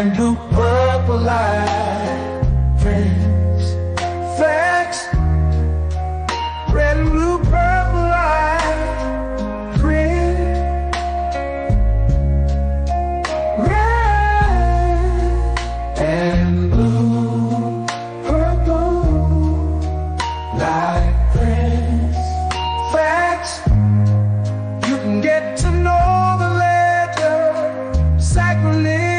and blue purple light. Friends, facts, red and blue purple light. Friends, red and blue purple light. Friends, facts, you can get to know the ledger, sacrilegious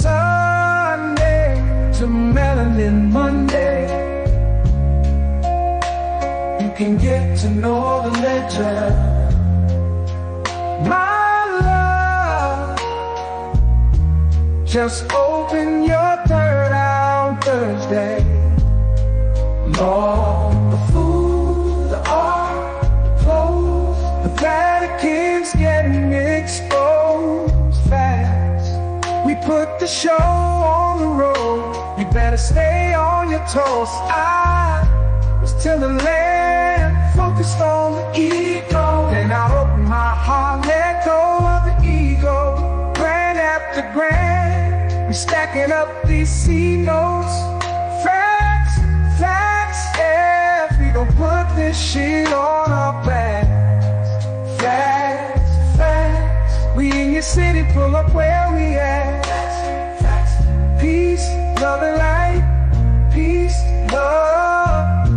Sunday to melanin Monday. You can get to know the ledger, my love. Just open your third eye on Thursday. Lord, the food, the art, the clothes, the Vatican's getting exposed fast. We put the show on the road, you better stay on your toes. I was till the land focused on the ego. Then I open my heart, let go of the ego. Grand after grand, we stacking up these C notes. Facts, facts, yeah, we gon' put this shit on our backs. Facts, facts, we in your city, pull up where we at. Facts, facts, peace, love and light. Peace, love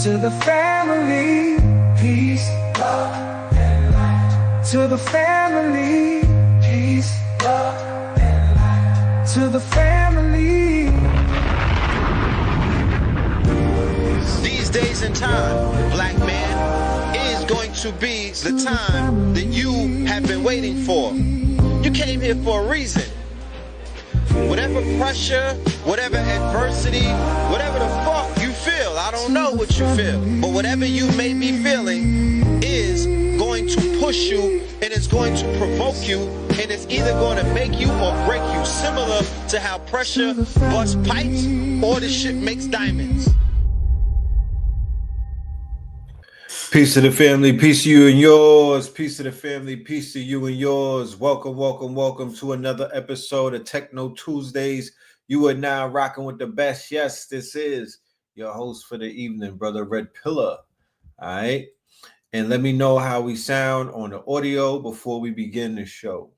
to the family. Peace, love and light. To the family. Peace, love and light. To the family. These days and time, black man, is going to be the time that you have been waiting for. You came here for a reason. Whatever pressure, whatever adversity, whatever the fuck you feel, I don't know what you feel, but whatever you may be feeling is going to push you, and it's going to provoke you, and it's either going to make you or break you, similar to how pressure busts pipes or the shit makes diamonds. Peace to the family, peace to you and yours. Peace to the family, peace to you and yours. Welcome, welcome, welcome to another episode of Techno Tuesdays. You are now rocking with the best. Yes, this is your host for the evening, Brother Red Pillar. All right. And let me know how we sound on the audio before we begin the show.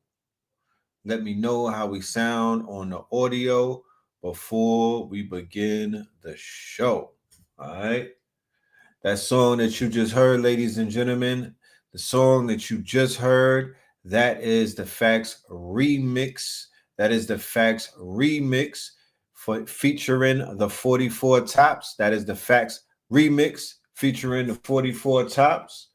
Let me know how we sound on the audio before we begin the show. All right. That song that you just heard, ladies and gentlemen, the song that you just heard, that is the Facts remix. That is the Facts remix featuring the 44 Tops. That is the Facts remix featuring the 44 Tops.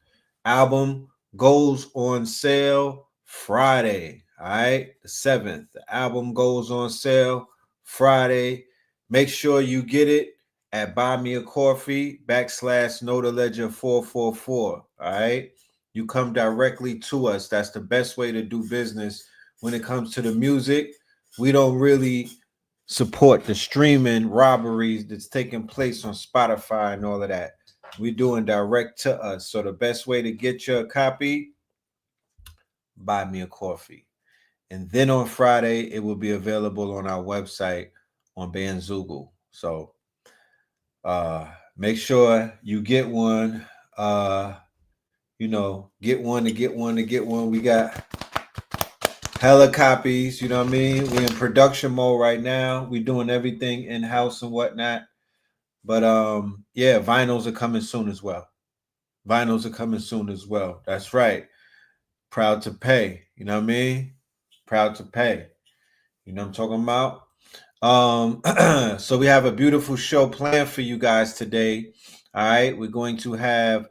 Album goes on sale Friday. All right, the 7th. The album goes on sale Friday. Make sure you get it at Buy Me a Coffee /NotaLedger 444. All right. You come directly to us. That's the best way to do business when it comes to the music. We don't really support the streaming robberies that's taking place on Spotify and all of that. We're doing direct to us. So the best way to get your copy, Buy Me a Coffee. And then on Friday, it will be available on our website on Bandzoogle. So make sure you get one. Get one. We got hella copies, you know what I mean? We're in production mode right now. We're doing everything in-house and whatnot. But yeah, vinyls are coming soon as well. That's right. Proud to pay. You know what I mean? Proud to pay. You know what I'm talking about? So we have a beautiful show planned for you guys today. All right, we're going to have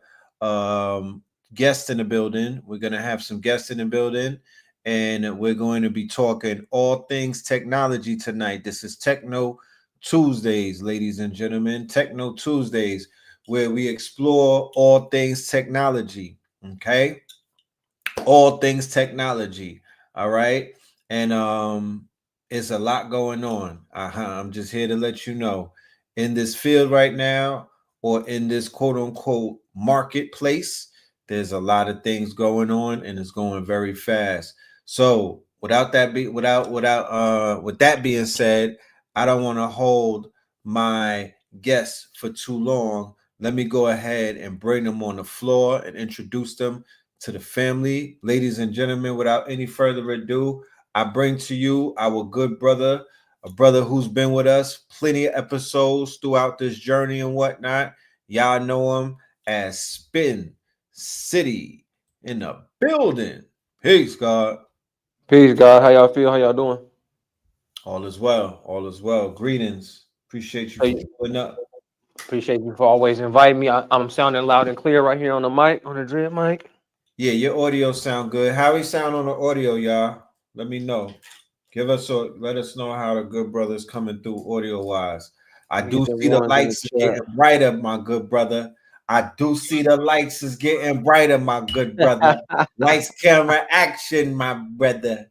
guests in the building. We're going to have some guests in the building, and we're going to be talking all things technology tonight. This is Techno Tuesdays, ladies and gentlemen. Techno Tuesdays, where we explore all things technology. Okay, all things technology. All right, and it's a lot going on. I'm just here to let you know, in this field right now, or in this quote unquote marketplace, there's a lot of things going on, and it's going very fast. So with that being said, I don't want to hold my guests for too long. Let me go ahead and bring them on the floor and introduce them to the family. Ladies and gentlemen, without any further ado, I bring to you our good brother, a brother who's been with us plenty of episodes throughout this journey and whatnot. Y'all know him as Spin City in the building. Peace, God. Peace, God. How y'all feel? How y'all doing? All is well. All is well. Greetings. Appreciate you for Hey, pulling up. appreciate you for always inviting me. I'm sounding loud and clear right here on the mic, on the drip mic. Yeah, your audio sound good. How he sound on the audio, y'all? Let me know. Let us know how the good brother's coming through audio wise. I Let me get do the see the ones in the lights is chat. getting brighter, my good brother. I do see the lights is getting brighter, my good brother. Lights, camera, action, my brother.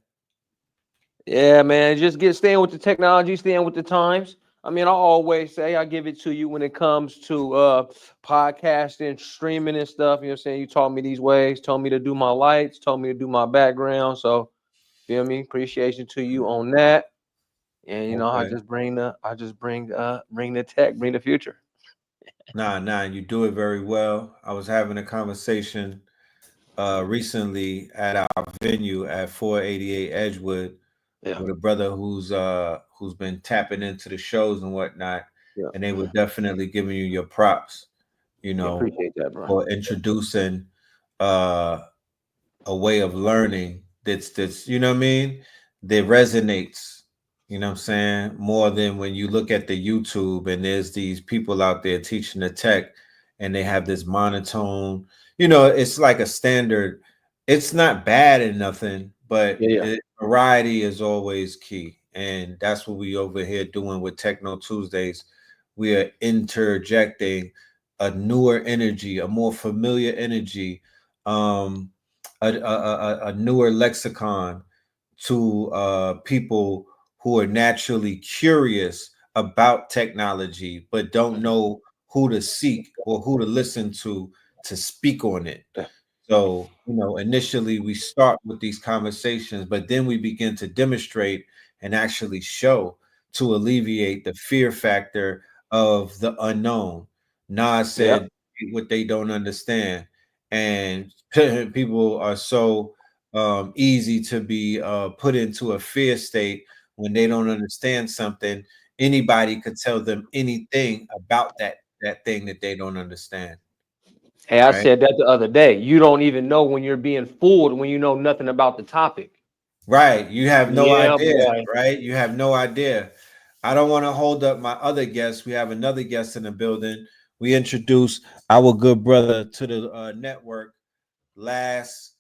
Yeah, man. Just staying with the technology, staying with the times. I mean, I always say I give it to you when it comes to podcasting, streaming and stuff. You know what I'm saying? You taught me these ways, told me to do my lights, told me to do my background. So feel me? Appreciation to you on that. And you know, Okay. bring the tech, bring the future. Nah, you do it very well. I was having a conversation recently at our venue at 488 Edgewood Yeah, with a brother who's been tapping into the shows and whatnot, yeah, and they were definitely giving you your props, you yeah. know, Appreciate that, bro. for introducing uh a way of learning that's you know what I mean, that resonates, you know what I'm saying, more than when you look at the YouTube and there's these people out there teaching the tech and they have this monotone, it's like a standard. It's not bad and nothing, but Yeah, yeah. variety is always key. And that's what we over here doing with Techno Tuesdays. We are interjecting a newer energy, a more familiar energy, um, a newer lexicon to people who are naturally curious about technology but don't Mhm. know who to seek or who to listen to speak on it. Yeah, So, initially we start with these conversations, but then we begin to demonstrate and actually show to alleviate the fear factor of the unknown. Nas yeah. said what they don't understand. And people are so easy to be put into a fear state when they don't understand something. Anybody could tell them anything about that thing that they don't understand, Hey, I right? said that the other day. You don't even know when you're being fooled when you know nothing about the topic. Right. You have no Yeah, idea, boy. right? You have no idea. I don't want to hold up my other guests. We have another guest in the building. We introduced our good brother to the network last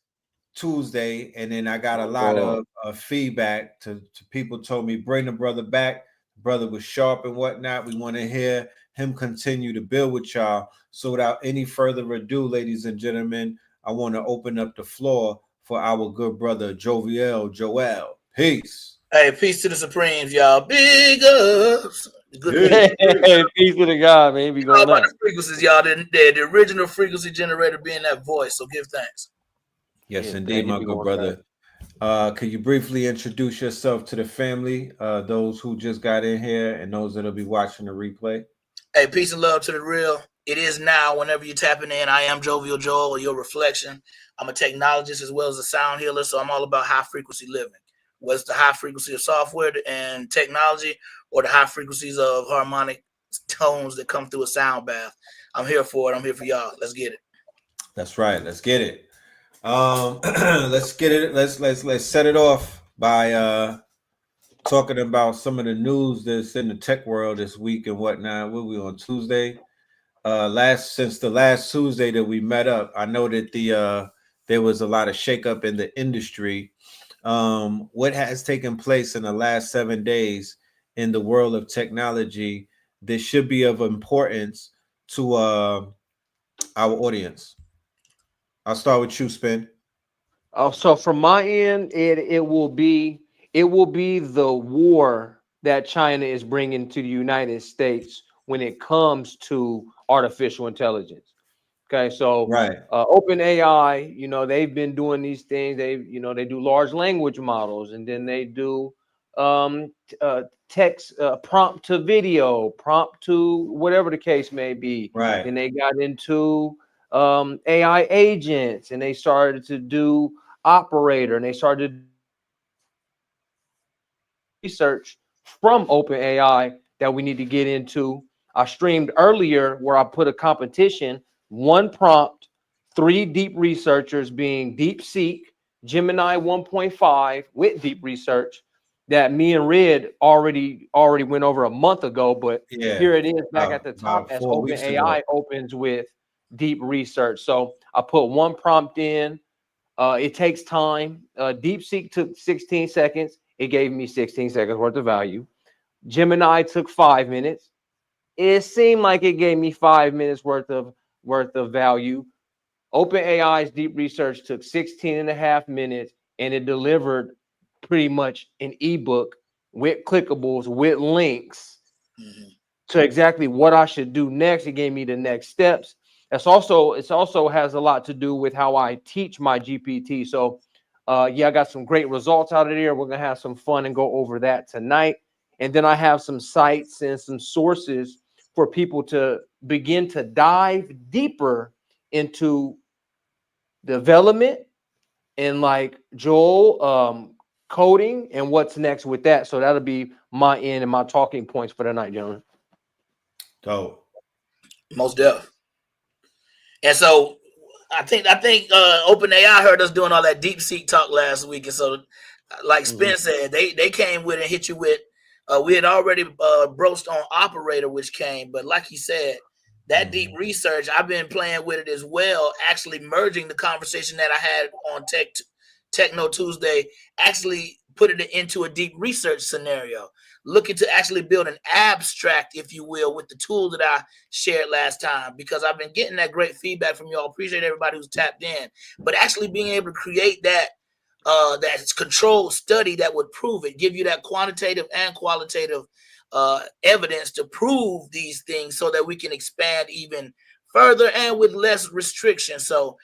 Tuesday, and then I got a lot Oh, of feedback to people told me bring the brother back. The brother was sharp and whatnot. We want to hear him continue to build with y'all. So without any further ado, ladies and gentlemen, I want to open up the floor for our good brother Joel. Peace. Hey, peace to the Supremes, y'all. Big ups. Good to Peace. see you. boy. Peace to the God, man. He be You know going about up. the frequencies, y'all. The original frequency generator being that voice. So give thanks. Yes, Yeah, man. indeed, He my be good going fast. brother. Could you briefly introduce yourself to the family, those who just got in here and those that'll be watching the replay? Hey, peace and love to the real. It is now. Whenever you're tapping in, I am Jovial Joel or your reflection. I'm a technologist as well as a sound healer. So I'm all about high frequency living. Whether it's the high frequency of software and technology or the high frequencies of harmonic tones that come through a sound bath. I'm here for it. I'm here for y'all. Let's get it. That's right. Let's get it. Let's get it. Let's set it off by talking about some of the news that's in the tech world this week and whatnot. What we on Tuesday? Since the last Tuesday that we met up, I know that there was a lot of shakeup in the industry. What has taken place in the last 7 days in the world of technology? This should be of importance to our audience. I'll start with you, Spin. So from my end, it will be the war that China is bringing to the United States when it comes to artificial intelligence. Okay, so Right. OpenAI, they've been doing these things. They do large language models, and then they do text, prompt to video, prompt to whatever the case may be. Right. Then they got into AI agents, and they started to do operator, and they started research from OpenAI that we need to get into. I streamed earlier where I put a competition, one prompt, 3 deep researchers being DeepSeek, Gemini 1.5 with deep research that me and Red already went over a month ago, but Yeah. here it is back at the top about as 4 weeks ago. OpenAI opens with deep research. So I put one prompt in. It takes time. DeepSeek took 16 seconds. It gave me 16 seconds worth of value. Gemini took 5 minutes. It seemed like it gave me 5 minutes worth of value. OpenAI's deep research took 16 and a half minutes, and it delivered pretty much an ebook with clickables, with links to exactly what I should do next. It gave me the next steps. It also has a lot to do with how I teach my GPT. So yeah, I got some great results out of there. We're gonna have some fun and go over that tonight. And then I have some sites and some sources for people to begin to dive deeper into development and like Joel coding and what's next with that. So that'll be my end and my talking points for the night, gentlemen. Dope. Most deaf. And so I think OpenAI heard us doing all that DeepSeek talk last week, and so like Spence said, they came with and hit you with. We had already broached on operator, which came, but like he said, that deep research, I've been playing with it as well, actually merging the conversation that I had on Techno Tuesday, actually put it into a deep research scenario, looking to actually build an abstract, if you will, with the tool that I shared last time, because I've been getting that great feedback from y'all. Appreciate everybody who's tapped in, but actually being able to create that controlled study that would prove it, give you that quantitative and qualitative evidence to prove these things so that we can expand even further and with less restriction. So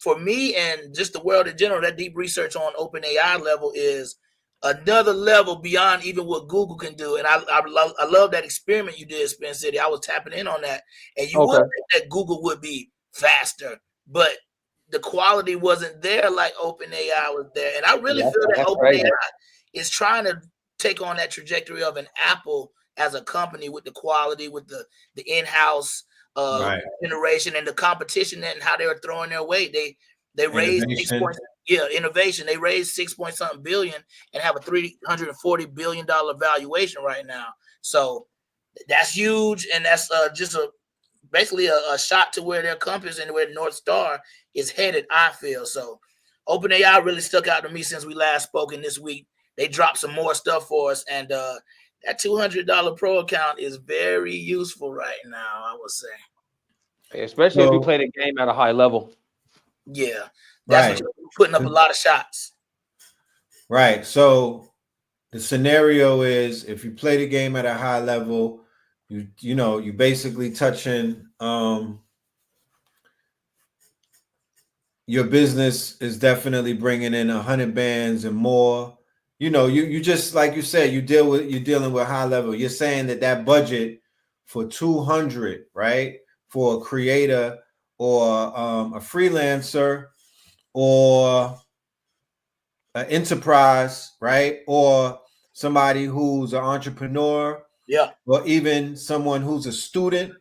for me and just the world in general, that deep research on OpenAI level is another level beyond even what Google can do. And I love that experiment you did, Spin City. I was tapping in on that. And you would think that Google would be faster, but the quality wasn't there like OpenAI was there. And I really feel that OpenAI is trying to take on that trajectory of an Apple as a company with the quality, with the in-house generation and the competition and how they were throwing their weight. They raised innovation. They raised 6 point something billion and have a $340 billion valuation right now. So that's huge, and that's just basically a shot to where their compass and where North Star is headed, I feel. So OpenAI really stuck out to me since we last spoke, and this week they dropped some more stuff for us, and that $200 pro account is very useful right now, I would say. Especially if you play the game at a high level. Yeah, that's what you're putting up a lot of shots. Right. So the scenario is if you play the game at a high level, you basically touching your business is definitely bringing in 100 bands and more. You just like you said, you're dealing with high level. You're saying that budget for 200, right, for a creator or a freelancer or an enterprise, right, or somebody who's an entrepreneur, or even someone who's a student,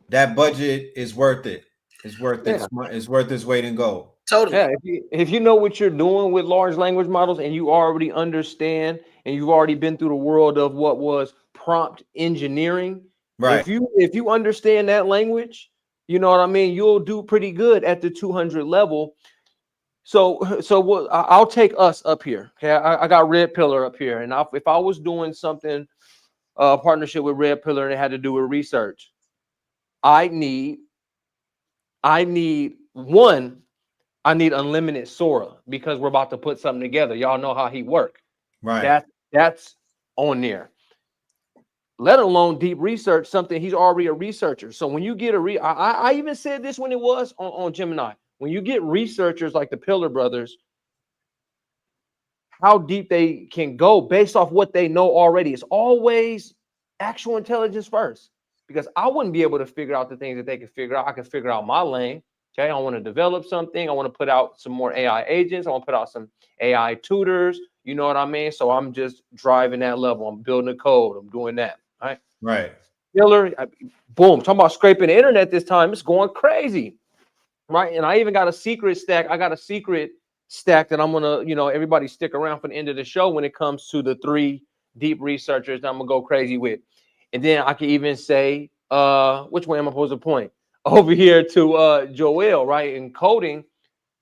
that budget is worth it. It's worth it. It's worth its weight in gold. Totally. Yeah, if you know what you're doing with large language models and you already understand and you've already been through the world of what was prompt engineering, right? If you understand that language, you know what I mean, you'll do pretty good at the 200 level. So what I'll take us up here. Okay, I got Red Pillar up here, and if I was doing something, partnership with Red Pillar, and it had to do with research, I need unlimited Sora because we're about to put something together. Y'all know how he work. Right. That's on there. let alone deep research, something he's already a researcher. So when you get I even said this when it was on Gemini, when you get researchers like the Pillar brothers, how deep they can go based off what they know already. It's always actual intelligence first, because I wouldn't be able to figure out the things that they can figure out. I can figure out my lane. Okay, I want to develop something. I want to put out some more AI agents. I want to put out some AI tutors. You know what I mean? So I'm just driving that level. I'm building a code. I'm doing that. Right. Right. Killer. Boom. Talking about scraping the internet this time. It's going crazy. Right. And I even got a secret stack. I got a secret stack that I'm gonna, everybody stick around for the end of the show when it comes to the 3 deep researchers that I'm gonna go crazy with. And then I can even say, which way am I supposed to point? Over here to Joel, right? In coding,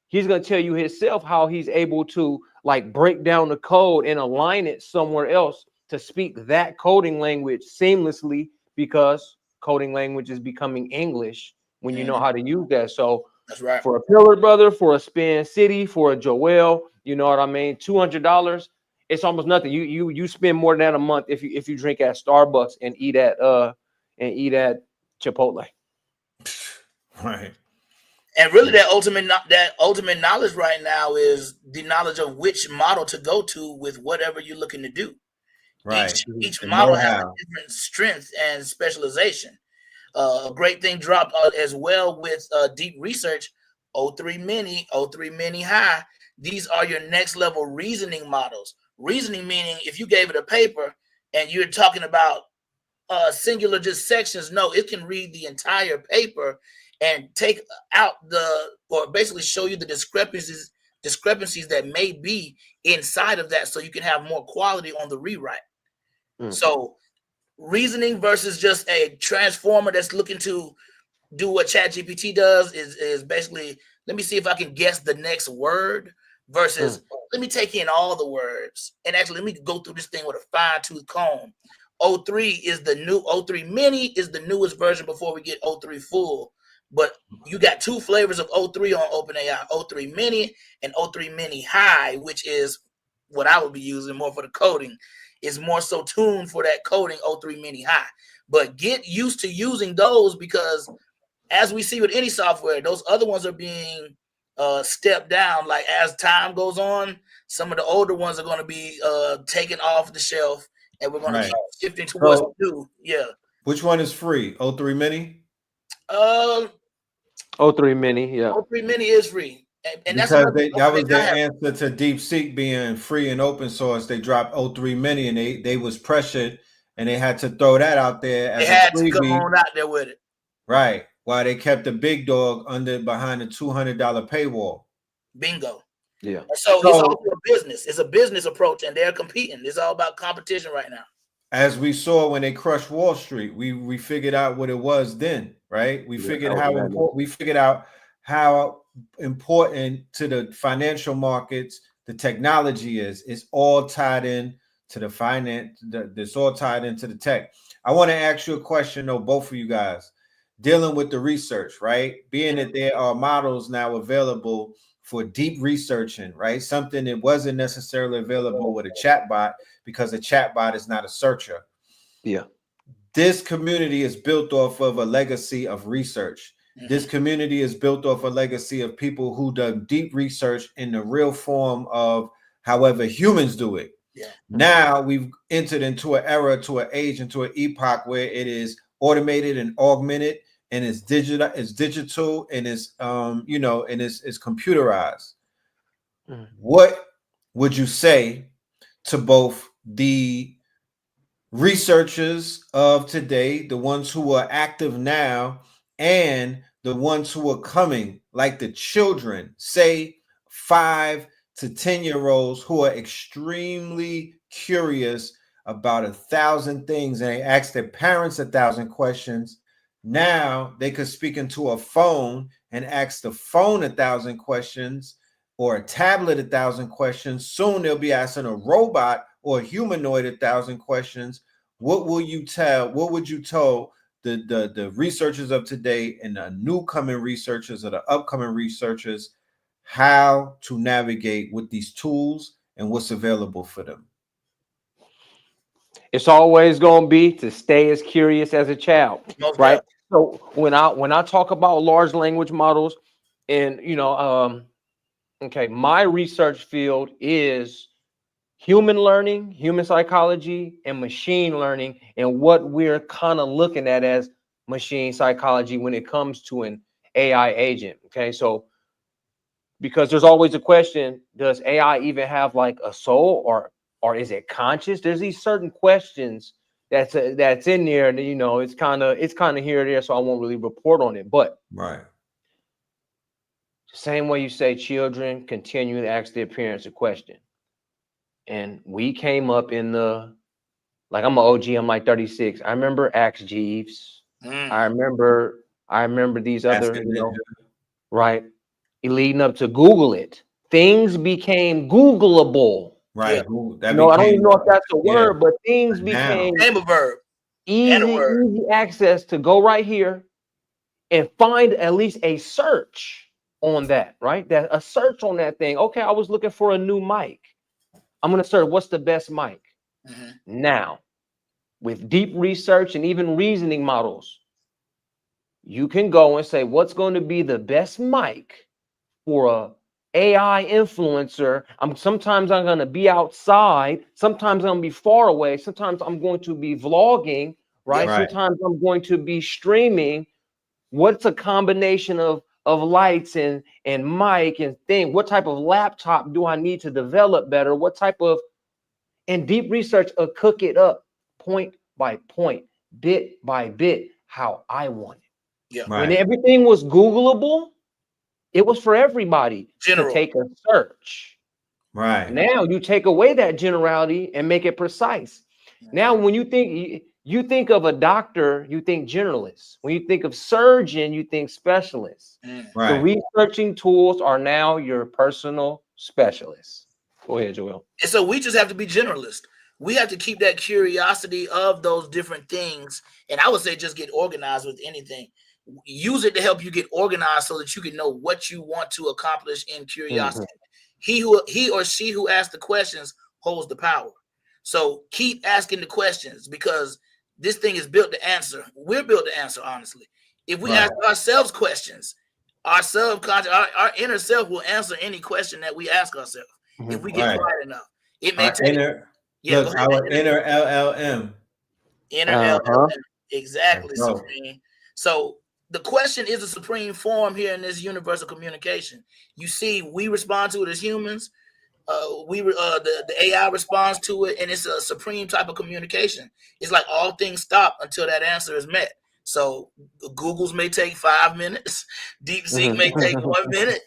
he's gonna tell you himself how he's able to like break down the code and align it somewhere else to speak that coding language seamlessly, because coding language is becoming English when you know how to use that. So That's right. for a Pillar brother, for a Spin City, for a Joel, you know what I mean? $200, it's almost nothing. You spend more than that a month if you drink at Starbucks and eat at Chipotle. Right. And really, that ultimate knowledge right now is the knowledge of which model to go to with whatever you're looking to do. Right. Each The model has a know-how. different strength and specialization. A great thing dropped as well with deep research. O3 Mini, O3 Mini High. These are your next level reasoning models. Reasoning meaning if you gave it a paper and you're talking about singular just sections, no, it can read the entire paper and take out or basically show you the discrepancies that may be inside of that, so you can have more quality on the rewrite. So reasoning versus just a transformer that's looking to do what ChatGPT does is basically, let me see if I can guess the next word, versus let me take in all the words and actually let me go through this thing with a fine-tooth comb. O3 Mini is the newest version before we get O3 Full. But you got 2 flavors of O3 on OpenAI, O3 Mini and O3 Mini High, which is what I would be using more for the coding. Is more so tuned for that coding, O3 Mini High. But get used to using those, because as we see with any software, those other ones are being stepped down. Like as time goes on, some of the older ones are going to be taken off the shelf, and we're going to keep shifting to what's new. Yeah. Which one is free? O3 Mini? O3 Mini, yeah. O3 Mini is free. And because that's that was their answer to DeepSeek being free and open source. They dropped O3 Mini, and they was pressured, and they had to throw that out there as they had a freebie. to come on out there with it. Right. While they kept the big dog behind the $200 paywall. Bingo. Yeah. So it's also a business. It's a business approach, and they're competing. It's all about competition right now. As we saw when they crushed Wall Street, we figured out what it was then, right? We figured how important. We figured out how important to the financial markets the technology is. It's all tied in to the finance. It's all tied into the tech. I want to ask you a question, though, both of you guys, dealing with the research, right? Being that there are models now available for deep researching, right? Something that wasn't necessarily available with a chatbot, because a chatbot is not a searcher. Yeah. This community is built off of a legacy of research. This community is built off a legacy of people who done deep research in the real form of however humans do it. Yeah. Now we've entered into an era, to an age, into an epoch where it is automated and augmented, and it's digital, and it's and it's computerized. What would you say to both the researchers of today, the ones who are active now, and the ones who are coming, like the children, say 5 to 10-year-olds, who are extremely curious about 1,000 things, and they ask their parents 1,000 questions? Now they could speak into a phone and ask the phone 1,000 questions, or a tablet 1,000 questions. Soon they'll be asking a robot or a humanoid 1,000 questions. What will you tell? What would you tell the researchers of today and the new coming researchers or the upcoming researchers how to navigate with these tools and what's available for them? It's always going to be to stay as curious as a child, Most right? definitely. So when I talk about large language models, and okay, my research field is human learning, human psychology, and machine learning, and what we're kind of looking at as machine psychology when it comes to an AI agent. Okay, so because there's always a question, does AI even have like a soul, or is it conscious? There's these certain questions that's in there, and it's kind of here or there, so I won't really report on it. But Right. same way you say children continue to ask their parents a question. And we came up in like, I'm an OG, I'm like 36. I remember Ask Jeeves. Mm. I remember these Ask other, a ninja. right? Leading up to Google it. Things became Googleable. Right. Yeah. That I don't even became know if that's a yeah. word, but things Now. became Name a verb and a word. easy access to go right here and find at least a search on that, right? That a search on that thing. Okay, I was looking for a new mic. I'm gonna search what's the best mic. Mhm. Now, with deep research and even reasoning models, you can go and say what's going to be the best mic for a AI influencer. Sometimes I'm going to be outside, sometimes I'm going to be far away, sometimes I'm going to be vlogging, right? Yep. Right. Sometimes I'm going to be streaming. What's a combination of lights and mic and thing? What type of laptop do I need to develop better? What type of, and deep research will cook it up point by point, bit by bit, how I want it. Yeah. When Right. everything was Googleable, it was for everybody to General. take a search. Right. Now you take away that generality and make it precise. Now, when you think of a doctor, you think generalist. When you think of surgeon, you think specialist. Mm. The Right. researching tools are now your personal specialists. Go ahead, Joel. And so we just have to be generalists. We have to keep that curiosity of those different things. And I would say just get organized with anything. Use it to help you get organized so that you can know what you want to accomplish in curiosity. He or she who asks the questions holds the power. So keep asking the questions, because this thing is built to answer. We're built to answer, honestly. If we Right. ask ourselves questions, our subconscious, our inner self will answer any question that we ask ourselves. If we get Right. quiet enough, it may Our take. inner Yeah, go look, ahead. our inner LLM. Inner Uh-huh. LLM. Exactly, Let's go. Supreme. So the question is a supreme form here in this universal communication. You see, we respond to it as humans. The AI responds to it, and it's a supreme type of communication. It's like all things stop until that answer is met. So Google's may take 5 minutes, DeepSeek may take 1 minute,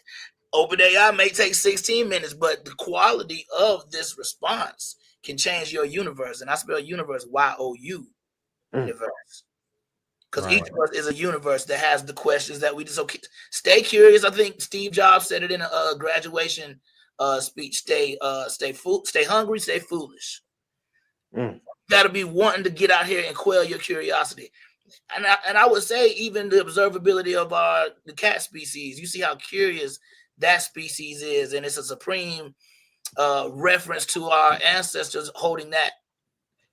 OpenAI may take 16 minutes, but the quality of this response can change your universe. And I spell universe YOU, universe. Because Right. each of us is a universe that has the questions that we just stay curious. I think Steve Jobs said it in a graduation speech. Stay hungry, stay foolish. Mm. Got to be wanting to get out here and quell your curiosity. And I would say even the observability of the cat species. You see how curious that species is, and it's a supreme reference to our ancestors holding that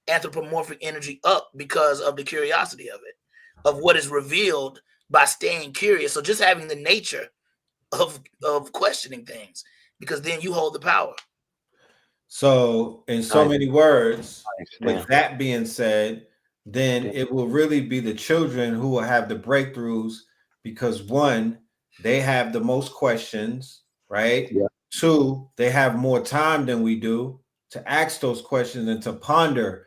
anthropomorphic energy up because of the curiosity of it, of what is revealed by staying curious. So just having the nature of questioning things, because then you hold the power. So, in so many words, with Nice. that being said, then it will really be the children who will have the breakthroughs, because one, they have the most questions, right? Yeah. Two, they have more time than we do to ask those questions and to ponder.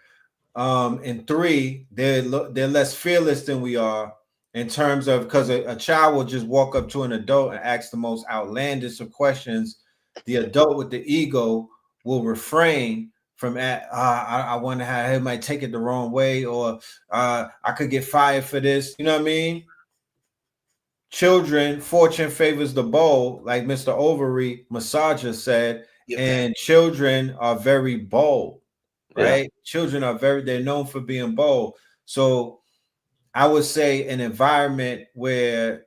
And three, they're less fearless than we are, in terms of, because a child will just walk up to an adult and ask the most outlandish of questions. The adult with the ego will refrain from I wonder how he might take it the wrong way, or I could get fired for this. You know what I mean? Children, fortune favors the bold, like Mr. Overy Massager said, and children are very bold, right? Yeah. Children are they're known for being bold. So I would say an environment where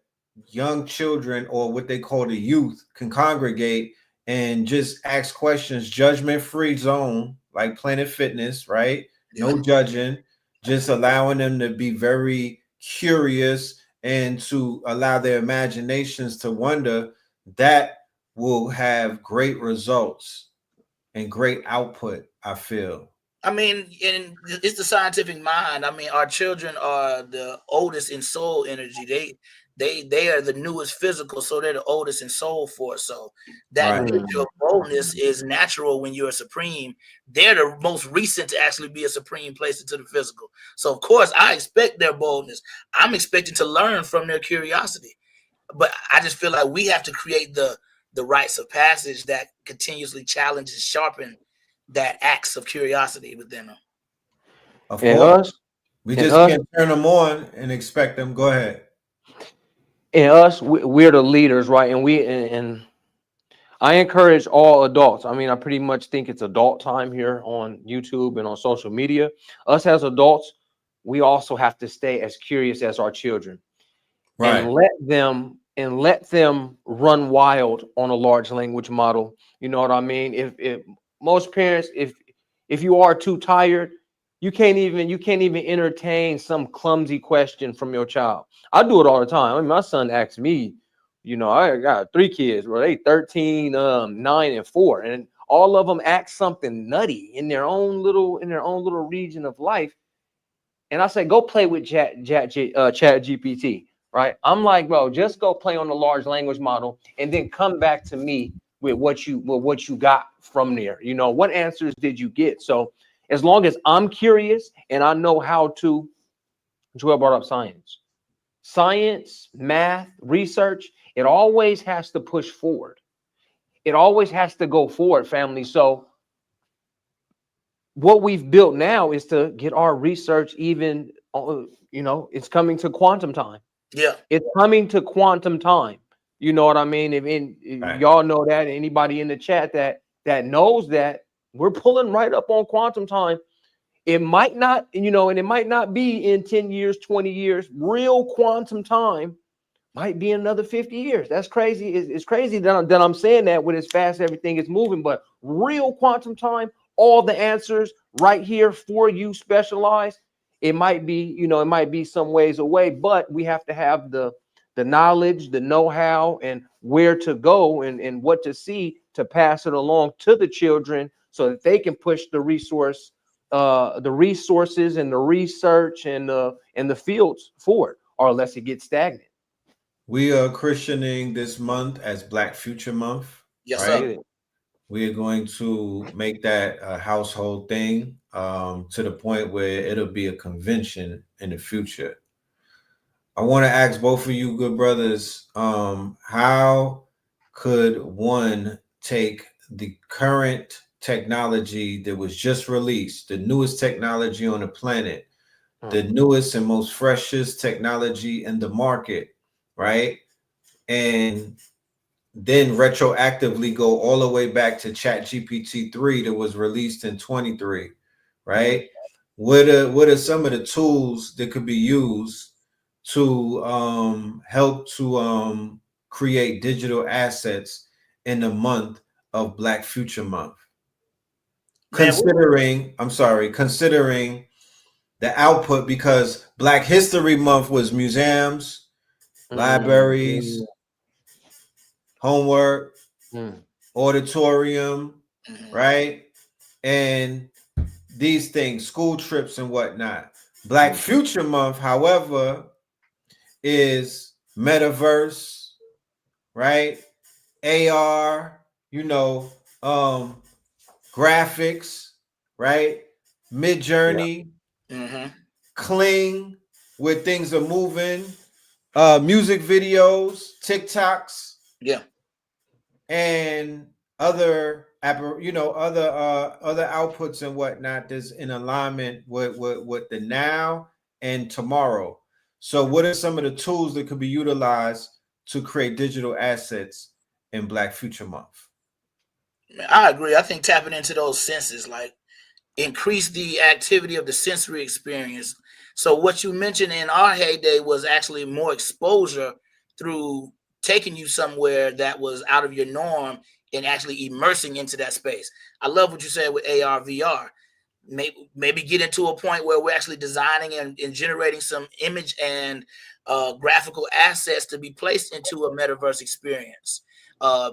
young children, or what they call the youth, can congregate and just ask questions, judgment-free zone, like Planet Fitness, right? no judging, just allowing them to be very curious and to allow their imaginations to wonder, that will have great results and great output, I feel. I mean, and it's the scientific mind. I mean, our children are the oldest in soul energy. They are the newest physical, so they're the oldest in soul force. So that Right. nature of boldness is natural when you're a supreme. They're the most recent to actually be a supreme place into the physical. So of course, I expect their boldness. I'm expecting to learn from their curiosity. But I just feel like we have to create the rites of passage that continuously challenge and sharpen that acts of curiosity within them. Of And course. us, We and just us, can't turn them on and expect them. Go ahead. and us, we're the leaders, right? And I encourage all adults. I mean, I pretty much think it's adult time here on YouTube and on social media. Us as adults, we also have to stay as curious as our children Right. and let them run wild on a large language model. You know what I mean? If most parents, if you are too tired, you can't even entertain some clumsy question from your child. I do it all the time. I mean, my son asks me, you know, I got 3 kids, bro. They 13, 9, and 4, and all of them ask something nutty in their own little region of life. And I say, go play with Chat GPT, right? I'm like, bro, just go play on the large language model, and then come back to me with what you got from there. You know, what answers did you get? So as long as I'm curious and I know how to, Joel brought up science, math, research, it always has to push forward. It always has to go forward, family. So what we've built now is to get our research even, it's coming to quantum time. Yeah. It's coming to quantum time. You know what I mean? If Right. y'all know that, anybody in the chat that knows that, we're pulling right up on quantum time. It might not, and it might not be in 10 years, 20 years. Real quantum time might be another 50 years. That's crazy. It's crazy that I'm saying that with as fast as everything is moving, but real quantum time, all the answers right here for you, specialized. It might be some ways away, but we have to have the knowledge, the know-how, and where to go and what to see to pass it along to the children so that they can push the resources and the research and the fields forward, or unless it gets stagnant. We are christening this month as Black Future Month. Yes, right? sir. We are going to make that a household thing, to the point where it'll be a convention in the future. I want to ask both of you good brothers, how could one take the current technology that was just released, the newest technology on the planet, the newest and most freshest technology in the market, right? And then retroactively go all the way back to Chat GPT 3 that was released in 23, right? What are some of the tools that could be used to help to create digital assets in the month of Black Future Month? Man, Considering the output, because Black History Month was museums, libraries, homework, auditorium, right? And these things, school trips and whatnot. Black Future Month, however, is metaverse, right? AR, graphics, right? Mid-Journey, Cling, where things are moving, music videos, TikToks, yeah, and other other outputs and whatnot that's in alignment with the now and tomorrow. So what are some of the tools that could be utilized to create digital assets in Black Future Month? man, I agree. I think tapping into those senses, like, increase the activity of the sensory experience. So what you mentioned in our heyday was actually more exposure through taking you somewhere that was out of your norm and actually immersing into that space. I love what you said with AR, VR. maybe get into a point where we're actually designing and generating some image and graphical assets to be placed into a metaverse experience.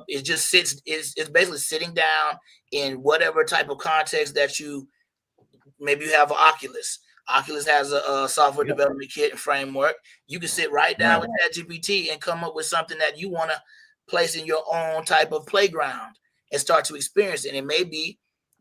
It just sits, it's basically sitting down in whatever type of context that maybe you have an Oculus. Oculus has a software development kit and framework. You can sit right down with ChatGPT and come up with something that you want to place in your own type of playground and start to experience it. And maybe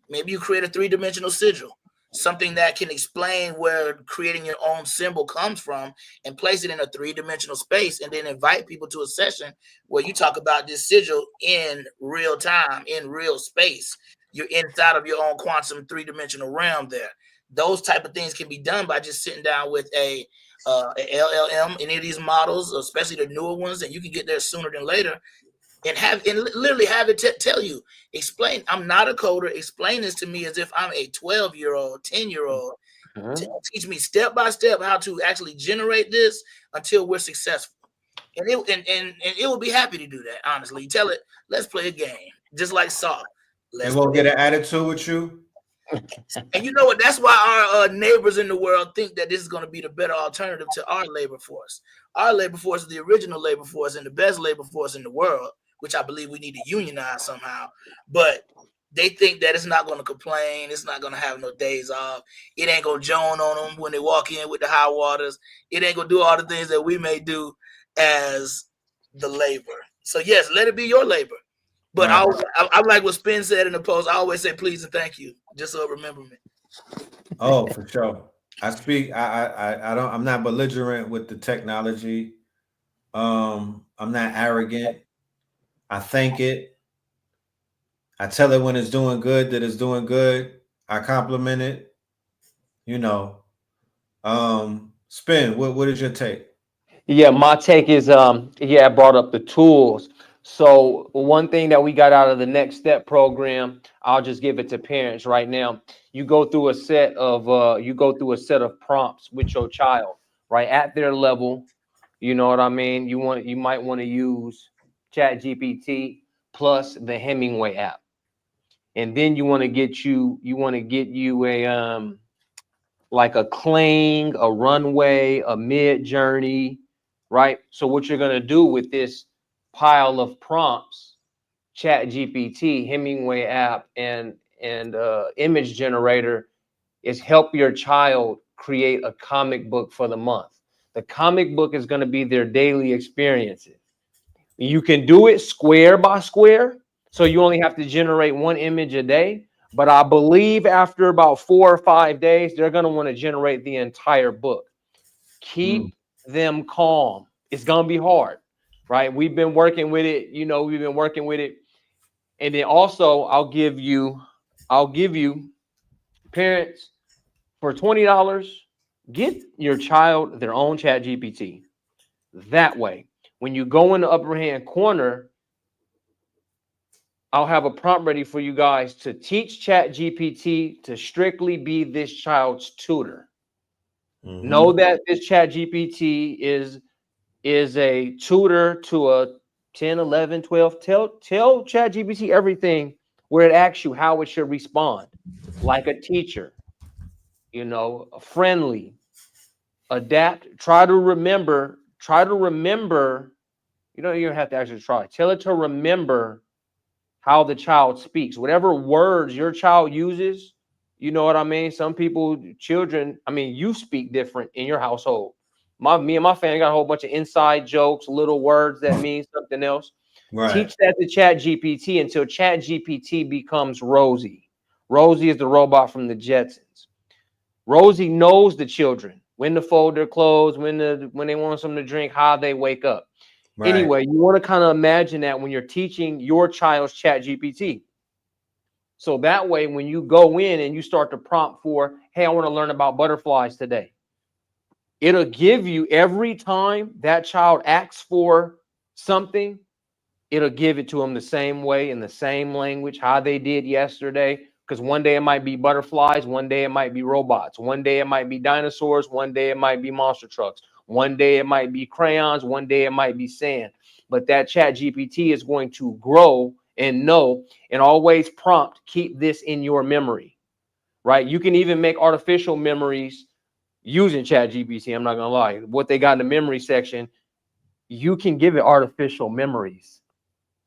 you create a 3-dimensional sigil, something that can explain where creating your own symbol comes from, and place it in a 3-dimensional space, and then invite people to a session where you talk about this sigil in real time, in real space. You're inside of your own quantum 3-dimensional realm there. Those type of things can be done by just sitting down with a LLM, any of these models, especially the newer ones, and you can get there sooner than later, and literally have it tell you, explain. I'm not a coder. Explain this to me as if I'm a 12-year-old, 10-year-old. Teach me step by step how to actually generate this until we're successful. And it will be happy to do that. Honestly, tell it, let's play a game, just like Saw. They won't get an attitude with you. And you know what? That's why our neighbors in the world think that this is going to be the better alternative to our labor force. Our labor force is the original labor force and the best labor force in the world, which I believe we need to unionize somehow. But they think that it's not going to complain. It's not going to have no days off. It ain't going to joan on them when they walk in with the high waters. It ain't going to do all the things that we may do as the labor. So, yes, let it be your labor. But I like what Spin said in the post. I always say please and thank you, just so remember me. Oh, for sure. I'm not belligerent with the technology. I'm not arrogant. I thank it. I tell it when it's doing good that it's doing good. I compliment it. You know. Spin, what is your take? Yeah, my take is I brought up the tools. So one thing that we got out of the Next Step program, I'll just give it to parents right now. You go through a set of prompts with your child, right at their level. You know what I mean? You might want to use ChatGPT plus the Hemingway app. And then you want to get you a like a Clang, a Runway, a Mid Journey, right? So what you're going to do with this pile of prompts, ChatGPT, Hemingway app, and image generator, is help your child create a comic book for the month. The comic book is going to be their daily experiences. You can do it square by square, so you only have to generate one image a day. But I believe after about 4 or 5 days, they're going to want to generate the entire book. Keep them calm. It's going to be hard, right? We've been working with it. And then also I'll give you parents, for $20, get your child their own ChatGPT. That way, when you go in the upper hand corner, I'll have a prompt ready for you guys to teach ChatGPT to strictly be this child's tutor. Know that this ChatGPT is a tutor to a 10, 11, 12. Tell ChatGPT everything where it asks you how it should respond, like a teacher, friendly, adapt, try to remember. You don't even have to actually try. Tell it to remember how the child speaks, whatever words your child uses. You know what I mean? Some children, you speak different in your household. Me and my family got a whole bunch of inside jokes, little words that mean something else. Right. Teach that to ChatGPT until ChatGPT becomes Rosie. Rosie is the robot from the Jetsons. Rosie knows the children, when to fold their clothes, when they want something to drink, how they wake up. Right. Anyway, you want to kind of imagine that when you're teaching your child's ChatGPT. So that way, when you go in and you start to prompt for, hey, I want to learn about butterflies today, it'll give you, every time that child asks for something, it'll give it to them the same way, in the same language, how they did yesterday. Because one day it might be butterflies, one day it might be robots, one day it might be dinosaurs, one day it might be monster trucks, one day it might be crayons, one day it might be sand. But that ChatGPT is going to grow and know, and always prompt, keep this in your memory. right? You can even make artificial memories using ChatGPT. I'm not gonna lie. What they got in the memory section, you can give it artificial memories.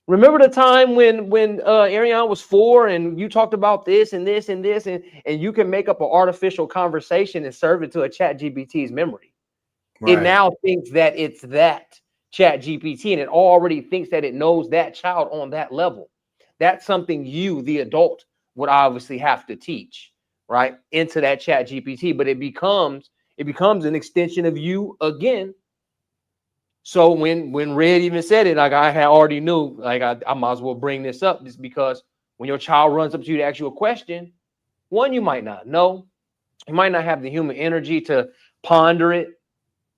Remember the time when Ariane was 4 and you talked about this and this and this, and you can make up an artificial conversation and serve it to a ChatGPT's memory. It now thinks that it's that ChatGPT, and it already thinks that it knows that child on that level. That's something you, the adult, would obviously have to teach, right, into that ChatGPT. But it becomes an extension of you again. So when Red even said it, like I had already knew, like I might as well bring this up, just because when your child runs up to you to ask you a question, one, you might not know, you might not have the human energy to ponder it,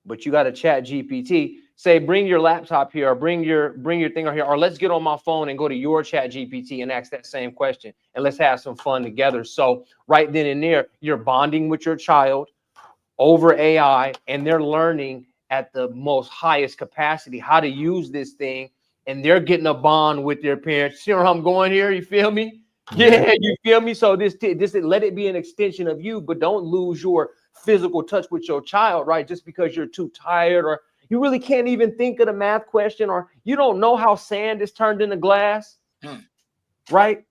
but you got a ChatGPT. Say, bring your laptop here, or bring your thing here, or let's get on my phone and go to your ChatGPT and ask that same question, and let's have some fun together. So right then and there, you're bonding with your child over AI, and they're learning at the most highest capacity how to use this thing, and they're getting a bond with their parents. See where I'm going here? You feel me? Yeah, you feel me? So this let it be an extension of you, but don't lose your physical touch with your child, right? Just because you're too tired, or you really can't even think of the math question, or you don't know how sand is turned into glass, right?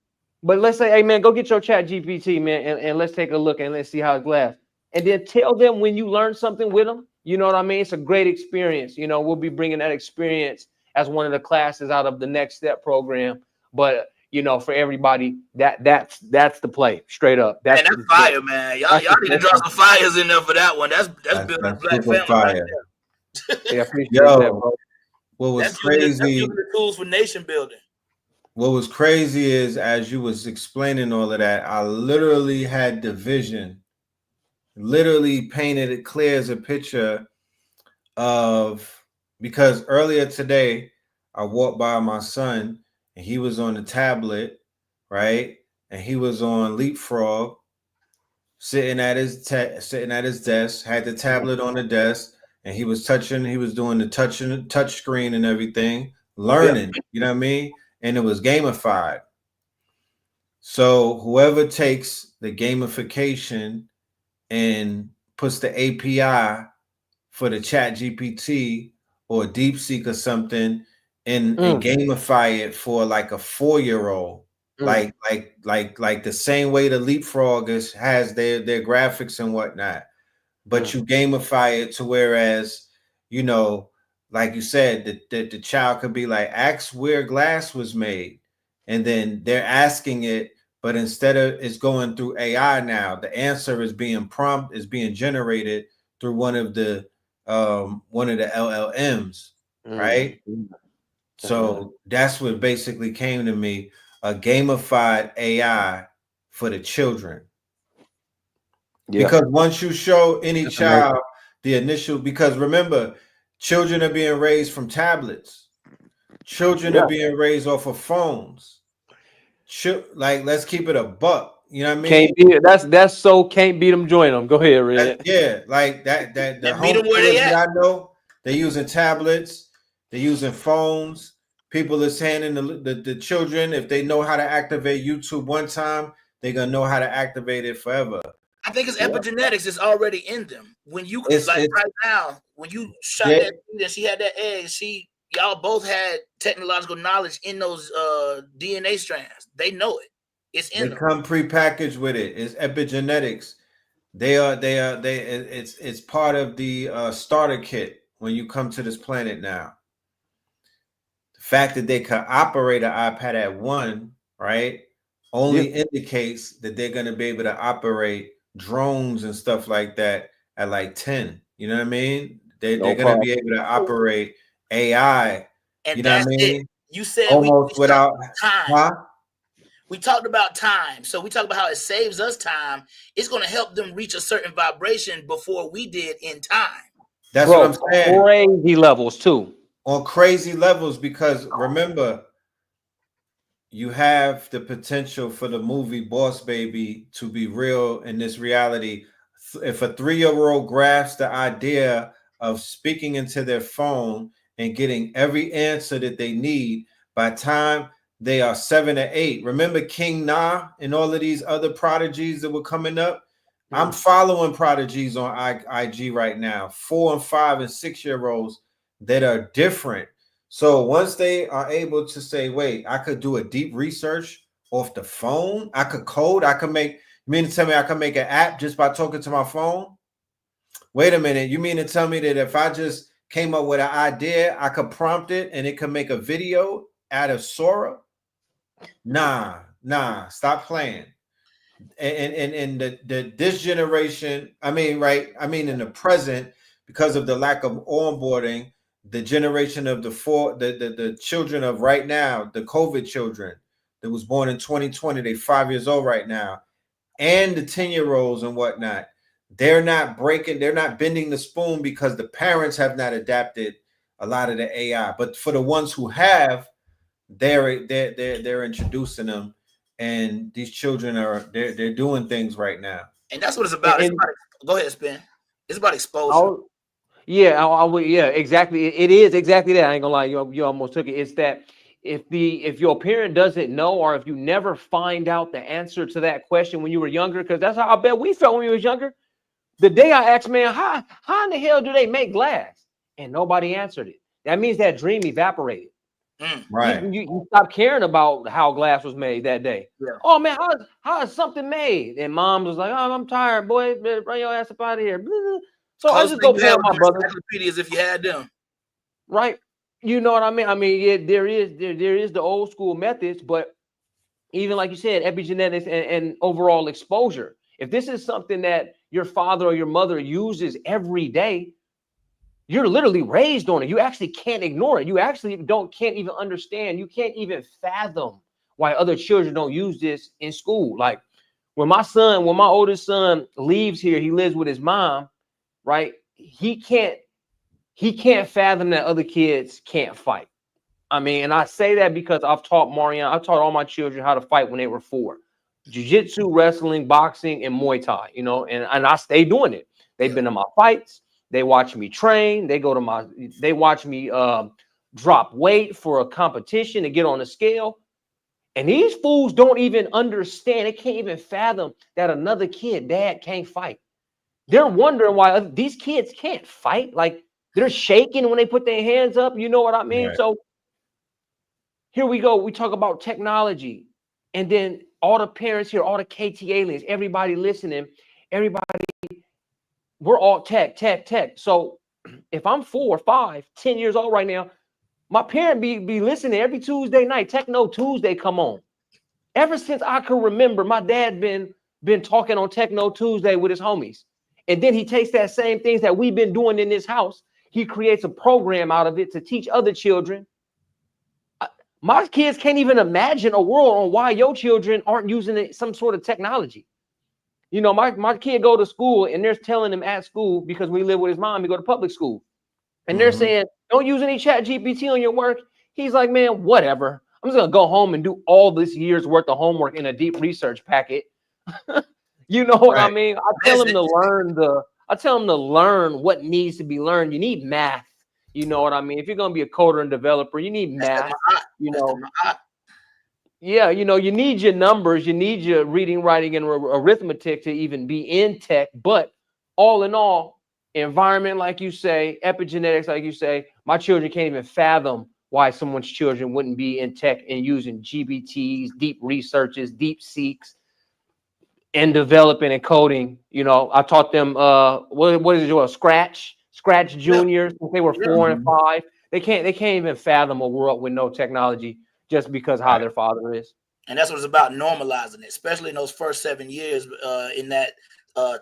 But let's say, hey man, go get your ChatGPT, man, and let's take a look and let's see how it's glass. And then tell them when you learn something with them. You know what I mean? It's a great experience. You know, we'll be bringing that experience as one of the classes out of the Next Step program. But you know, for everybody, that's the play, straight up. That's fire, man. Y'all need to drop some fires in there for that one. That's building a black family right there. Yeah, I appreciate that, bro. What was crazy? That's giving the tools for nation building. What was crazy is, as you was explaining all of that, I literally had the vision, literally painted it clear as a picture of, because earlier today I walked by my son and he was on the tablet, right? And he was on Leapfrog, sitting at his desk, had the tablet on the desk, and he was doing the touch screen and everything, learning, you know what I mean? And it was gamified. So whoever takes the gamification and puts the API for the ChatGPT or DeepSeek or something and gamify it for like a 4-year-old, like the same way the Leapfrog has their graphics and whatnot, but you gamify it to whereas, you know, like you said, the child could be like, ask where glass was made, and then they're asking it, but instead of it's going through AI now, the answer is being generated through one of the LLMs, right? So that's what basically came to me, a gamified AI for the children. Because once you show any child the initial, because remember, children are being raised from tablets. Children are being raised off of phones. Like, let's keep it a buck. You know what I mean? Can't beat them, join them. Go ahead, Red. Like that the homeschoolers that I know, they're using tablets, they're using phones. People are handing the children, if they know how to activate YouTube one time, they're gonna know how to activate it forever. I think it's epigenetics is already in them. When you right now, when you shot that and she had that egg, y'all both had technological knowledge in those DNA strands. They know it. It's in them. They come prepackaged with it. It's epigenetics. It's part of the starter kit when you come to this planet now. The fact that they can operate an iPad at 1, right, only indicates that they're going to be able to operate drones and stuff like that at like 10. You know what I mean? They're going to be able to operate AI. And you know what I mean? It. You said almost without time. Huh? We talked about time. So we talked about how it saves us time. It's going to help them reach a certain vibration before we did in time. That's what I'm saying. Crazy levels too. On crazy levels, because remember, you have the potential for the movie Boss Baby to be real in this reality. If a 3-year-old grasps the idea of speaking into their phone and getting every answer that they need, by time they are 7 and 8. Remember King Na and all of these other prodigies that were coming up? I'm following prodigies on IG right now, 4 and 5 and 6-year-olds that are different. So once they are able to say, wait, I could do a deep research off the phone, I could code, I could make, you mean to tell me I could make an app just by talking to my phone? Wait a minute, you mean to tell me that if I just came up with an idea, I could prompt it and it could make a video out of Sora? Nah, stop playing. And this generation, I mean, right? I mean, in the present, because of the lack of onboarding, the generation of the children of right now, the COVID children that was born in 2020, they 5 years old right now, and the 10-year-olds and whatnot, they're not bending the spoon because the parents have not adapted a lot of the AI. But for the ones who have, they're introducing them, and these children they're doing things right now. And that's what it's about. Go ahead, Spin. It's about exposure. Yeah, exactly. It is exactly that. I ain't gonna lie, you almost took it. It's that if your parent doesn't know, or if you never find out the answer to that question when you were younger, because that's how I bet we felt when we was younger. The day I asked, man, how in the hell do they make glass? And nobody answered it. That means that dream evaporated. Right. You stopped caring about how glass was made that day. Yeah. Oh man, how is something made? And mom was like, oh, I'm tired, boy. Bring your ass up out of here. So I just go play with my brother. Encyclopedias if you had them. Right. You know what I mean? I mean, yeah, there is the old school methods, but even like you said, epigenetics and overall exposure. If this is something that your father or your mother uses every day, you're literally raised on it. You actually can't ignore it. You actually can't even understand. You can't even fathom why other children don't use this in school. Like when my oldest son leaves here, he lives with his mom, right? He can't fathom that other kids can't fight. I mean, and I say that because I've taught all my children how to fight when they were 4. Jiu-jitsu, wrestling, boxing, and Muay Thai, and I stay doing it. They've been to my fights. They watch me train. They watch me drop weight for a competition to get on the scale. And these fools don't even understand. They can't even fathom that another kid, dad, can't fight. They're wondering why these kids can't fight. Like they're shaking when they put their hands up. You know what I mean? Right. So here we go. We talk about technology. And then all the parents here, all the KT aliens, everybody listening, we're all tech. So if I'm 4, 5, 10 years old right now, my parent be listening every Tuesday night. Techno Tuesday come on. Ever since I can remember, my dad been talking on Techno Tuesday with his homies. And then he takes that same things that we've been doing in this house. He creates a program out of it to teach other children. My kids can't even imagine a world on why your children aren't using some sort of technology. My kid go to school and they're telling him at school, because we live with his mom, he go to public school. And they're saying, don't use any chat GPT on your work. He's like, man, whatever. I'm just going to go home and do all this year's worth of homework in a deep research packet. You know what I mean? I tell him to learn what needs to be learned. You need math. You know what I mean? If you're going to be a coder and developer, you need math, Yeah, you need your numbers, you need your reading, writing, and arithmetic to even be in tech. But all in all, environment, like you say, epigenetics, like you say, my children can't even fathom why someone's children wouldn't be in tech and using GBTs, deep researches, deep seeks, and developing and coding. I taught them what is it? Scratch juniors since they were 4 and 5. They can't even fathom a world with no technology just because how their father is. And that's what it's about, normalizing it, especially in those first 7 years in that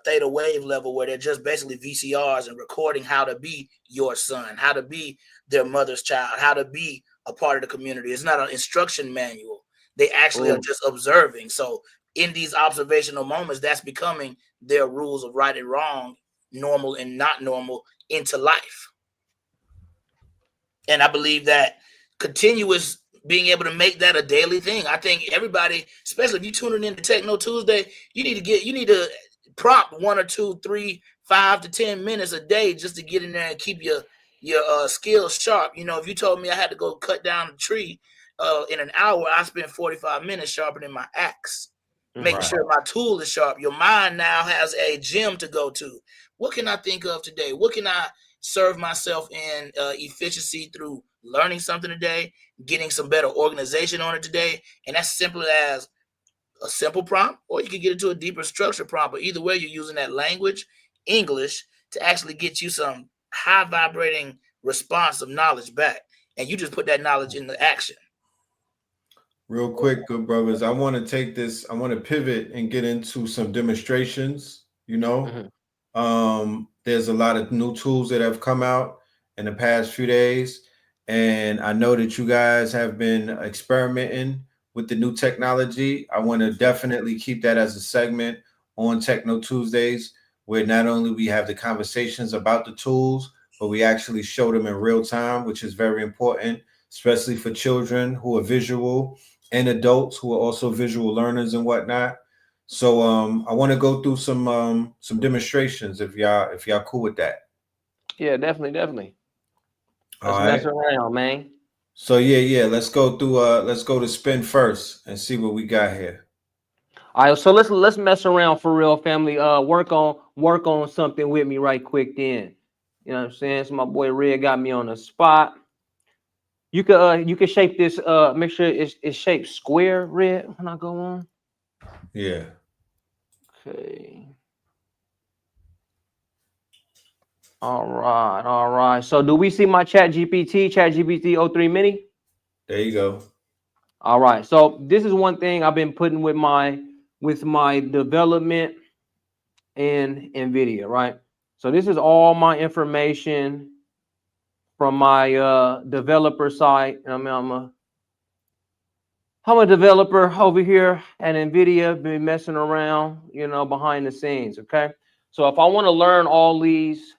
theta wave level where they're just basically VCRs and recording how to be your son, how to be their mother's child, how to be a part of the community. It's not an instruction manual. They actually are just observing. So in these observational moments, that's becoming their rules of right and wrong, normal and not normal into life. And I believe that continuous being able to make that a daily thing. I think everybody, especially if you're tuning into Techno Tuesday, you need to prompt 1 or 2, 3, 5 to 10 minutes a day just to get in there and keep your skills sharp. If you told me I had to go cut down a tree in an hour, I spend 45 minutes sharpening my axe, making Right. sure my tool is sharp. Your mind now has a gym to go to. What can I think of today? What can I serve myself in efficiency through learning something today, getting some better organization on it today? And that's simple as a simple prompt, or you can get into a deeper structure prompt. But either way, you're using that language, English, to actually get you some high vibrating response of knowledge back. And you just put that knowledge into action. Real quick, good brothers. I want to take this, I want to pivot and get into some demonstrations. You know, there's a lot of new tools that have come out in the past few days. And I know that you guys have been experimenting with the new technology. I want to definitely keep that as a segment on Techno Tuesdays, where not only we have the conversations about the tools, but we actually show them in real time, which is very important, especially for children who are visual and adults who are also visual learners and whatnot. So I want to go through some demonstrations if y'all cool with that. Yeah, definitely. All Let's mess right. around, man. So yeah, let's go through let's go to spin first and see what we got here. All right, so let's mess around for real, family. Work on something with me right quick then. You know what I'm saying? So my boy Red got me on the spot. You could shape this, make sure it's shaped square, Red, when I go on. Yeah. Okay. All right. So do we see my chat GPT 03 mini? There you go. All right. So this is one thing I've been putting with my development in NVIDIA, right? So this is all my information from my developer site. I'm a developer over here at NVIDIA, been messing around, behind the scenes, okay? So if I want to learn all these,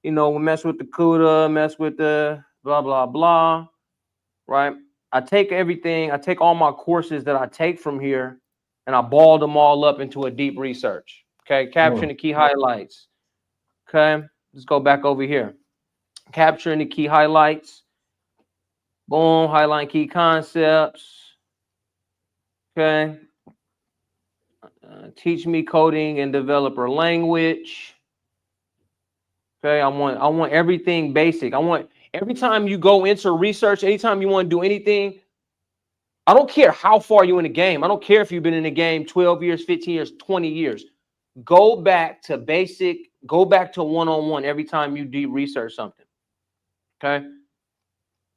mess with the CUDA, mess with the blah, blah, blah, right? I take all my courses that I take from here, and I ball them all up into a deep research, okay? Capturing the key highlights, okay? Let's go back over here. Capturing the key highlights. Boom, highlight key concepts. Okay. Teach me coding and developer language. Okay, I want everything basic. I want every time you go into research, anytime you want to do anything, I don't care how far you're in the game. I don't care if you've been in the game 12 years, 15 years, 20 years. Go back to basic, go back to one-on-one every time you deep research something. Okay.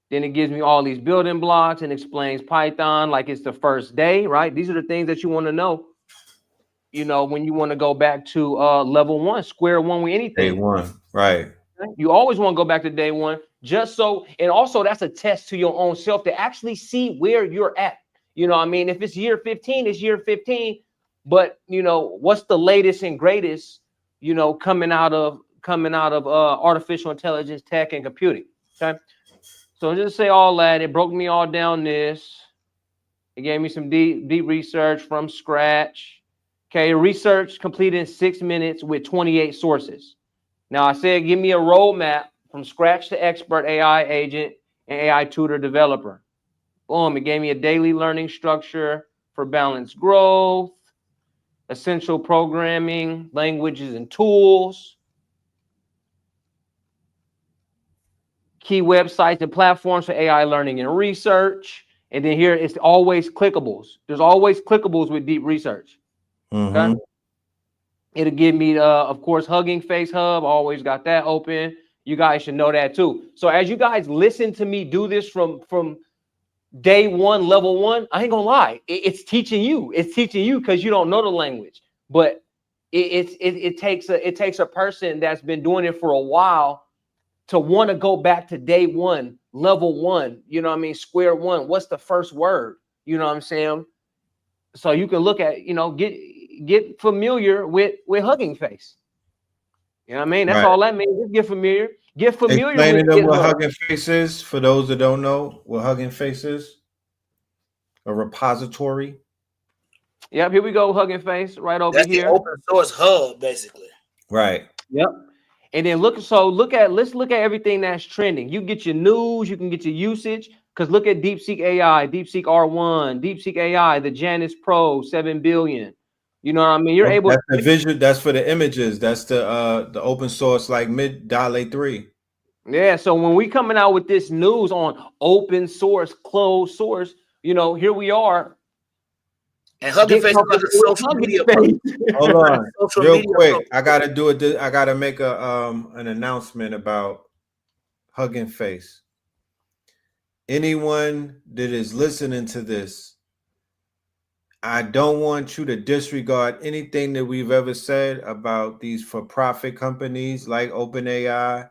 Then it gives me all these building blocks and explains Python like it's the first day, right? These are the things that you want to know, when you want to go back to level one, square one with anything. Day one, right. You always want to go back to day one, just so, and also that's a test to your own self to actually see where you're at. If it's year 15, it's year 15, but what's the latest and greatest, coming out of artificial intelligence, tech, and computing. Okay. So just say all that. It broke me all down this. It gave me some deep research from scratch. Okay, research completed in 6 minutes with 28 sources. Now I said, give me a roadmap from scratch to expert AI agent and AI tutor developer. Boom, it gave me a daily learning structure for balanced growth, essential programming, languages and tools, key websites and platforms for AI learning and research. And then here it's always clickables. There's always clickables with deep research. Okay. It'll give me, of course, Hugging Face Hub. Always got that open. You guys should know that too. So as you guys listen to me do this from day one, level one, I ain't gonna lie. It's teaching you. It's teaching you because you don't know the language. But it takes a person that's been doing it for a while to want to go back to day one, level one, square one. What's the first word? You know what I'm saying? So you can look at, get familiar with Hugging Face. You know what I mean? That's right. All that means. Just get familiar. Get familiar Explaining with them what Hugging Face is for those that don't know what Hugging Face is. A repository. Yep, here we go, Hugging Face, right over That's here. The open source hub, basically. Right. Yep. And then let's look at everything that's trending. You get your news, you can get your usage. Because look at DeepSeek AI, DeepSeek R1, DeepSeek AI, the Janus Pro, 7 billion. You know what I mean? You're able. That's the visual. That's for the images. That's the open source like mid-DALL-E 3. Yeah. So when we coming out with this news on open source, closed source, you know, here we are. And Hugging Face is like a social media approach. Hold on, Social real media quick. approach. I gotta do it. I gotta make an announcement about Hugging Face. Anyone that is listening to this, I don't want you to disregard anything that we've ever said about these for-profit companies like OpenAI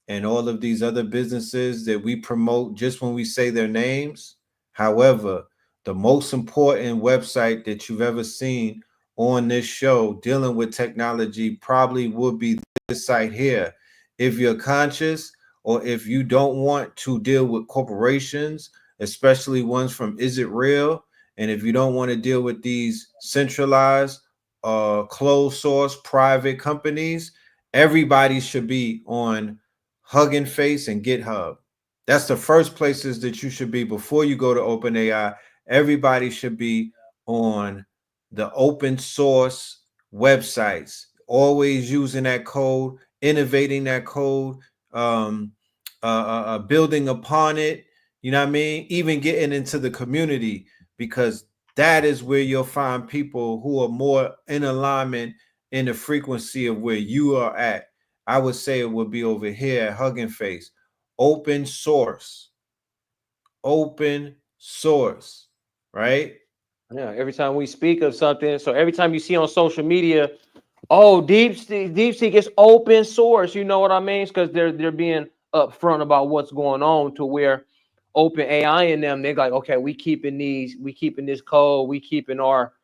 and all of these other businesses that we promote just when we say their names. However, the most important website that you've ever seen on this show dealing with technology probably would be this site here. If you're conscious or if you don't want to deal with corporations, especially ones from Is It Real? And if you don't want to deal with these centralized, closed source private companies, everybody should be on Hugging Face and GitHub. That's the first places that you should be before you go to OpenAI. Everybody should be on the open source websites, always using that code, innovating that code, building upon it. You know what I mean? Even getting into the community, because that is where you'll find people who are more in alignment in the frequency of where you are at. I would say it would be over here at Hugging Face. Open source, right? Yeah. Every time we speak of something, so every time you see on social media, oh, DeepSeek is open source. You know what I mean? Because they're being upfront about what's going on, to where Open AI and them, they're like, okay, we keeping this code, we keeping our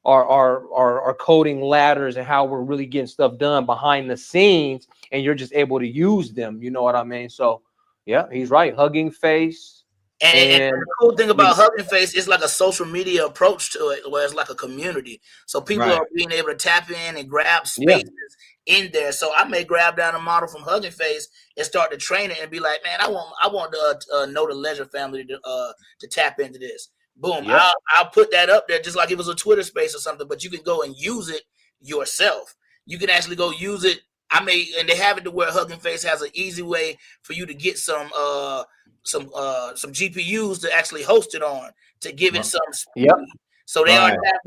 coding ladders and how we're really getting stuff done behind the scenes, and you're just able to use them. You know what I mean? So yeah, he's right. Hugging Face. And the cool thing about Hugging Face is like a social media approach to it, where it's like a community. So people are being able to tap in and grab spaces in there. So I may grab down a model from Hugging Face and start to train it and be like, man, I want the Know the Ledger family to tap into this. Boom, I'll put that up there just like it was a Twitter space or something. But you can go and use it yourself. You can actually go use it. And they have it to where Hugging Face has an easy way for you to get some GPUs to actually host it on, to give it some speed. So they already have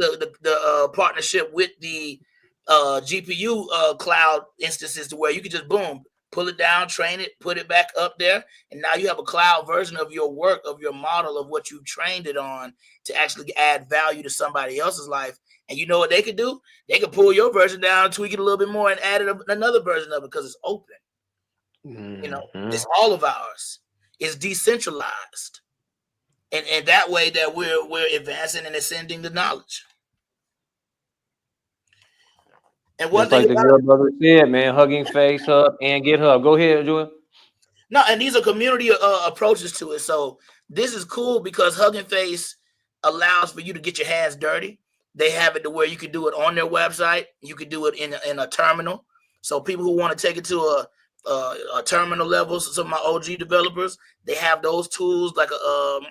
the partnership with the GPU cloud instances, to where you can just boom, pull it down, train it, put it back up there, and now you have a cloud version of your work, of your model, of what you trained it on, to actually add value to somebody else's life. And you know what they could do? They could pull your version down, tweak it a little bit more, and add another version of it, because it's open. You know, it's all of ours. It's decentralized, and that way that we're advancing and ascending the knowledge. And one thing, like the good brother said, man, Hugging Face, Hub, and GitHub. Go ahead, Joel. No, and these are community approaches to it. So this is cool because Hugging Face allows for you to get your hands dirty. They have it to where you can do it on their website. You can do it in a terminal. So people who want to take it to a terminal level, so some of my OG developers, they have those tools, like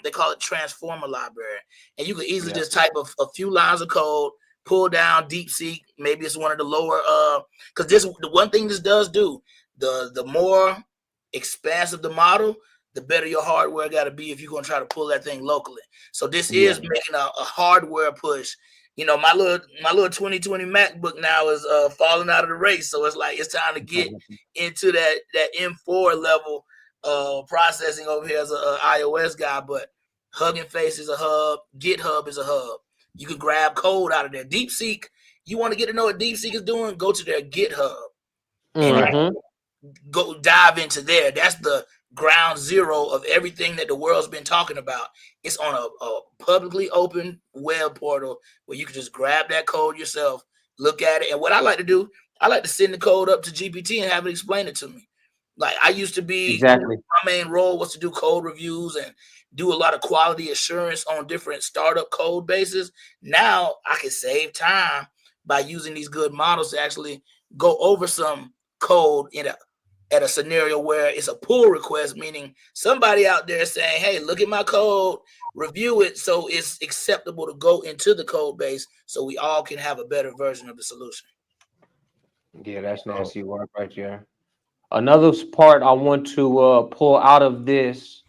they call it transformer library, and you can easily just type a few lines of code, pull down DeepSeek. Maybe it's one of the lower, because the one thing this does do, the more expansive the model, the better your hardware got to be if you're going to try to pull that thing locally. So this is making a hardware push. You know, my little 2020 MacBook now is falling out of the race. So it's like it's time to get into that M4 level processing over here as an iOS guy. But Hugging Face is a hub. GitHub is a hub. You can grab code out of there. DeepSeek, you want to get to know what DeepSeek is doing? Go to their GitHub and go dive into there. That's the ground zero of everything that the world's been talking about. It's on a publicly open web portal where you can just grab that code yourself, look at it. And what I like to do, I like to send the code up to GPT and have it explain it to me. Like I used to be, my main role was to do code reviews and do a lot of quality assurance on different startup code bases. Now I can save time by using these good models to actually go over some code in at a scenario where it's a pull request, meaning somebody out there saying, hey, look at my code, review it so it's acceptable to go into the code base so we all can have a better version of the solution. Yeah, that's nasty work right there. Another part I want to pull out of this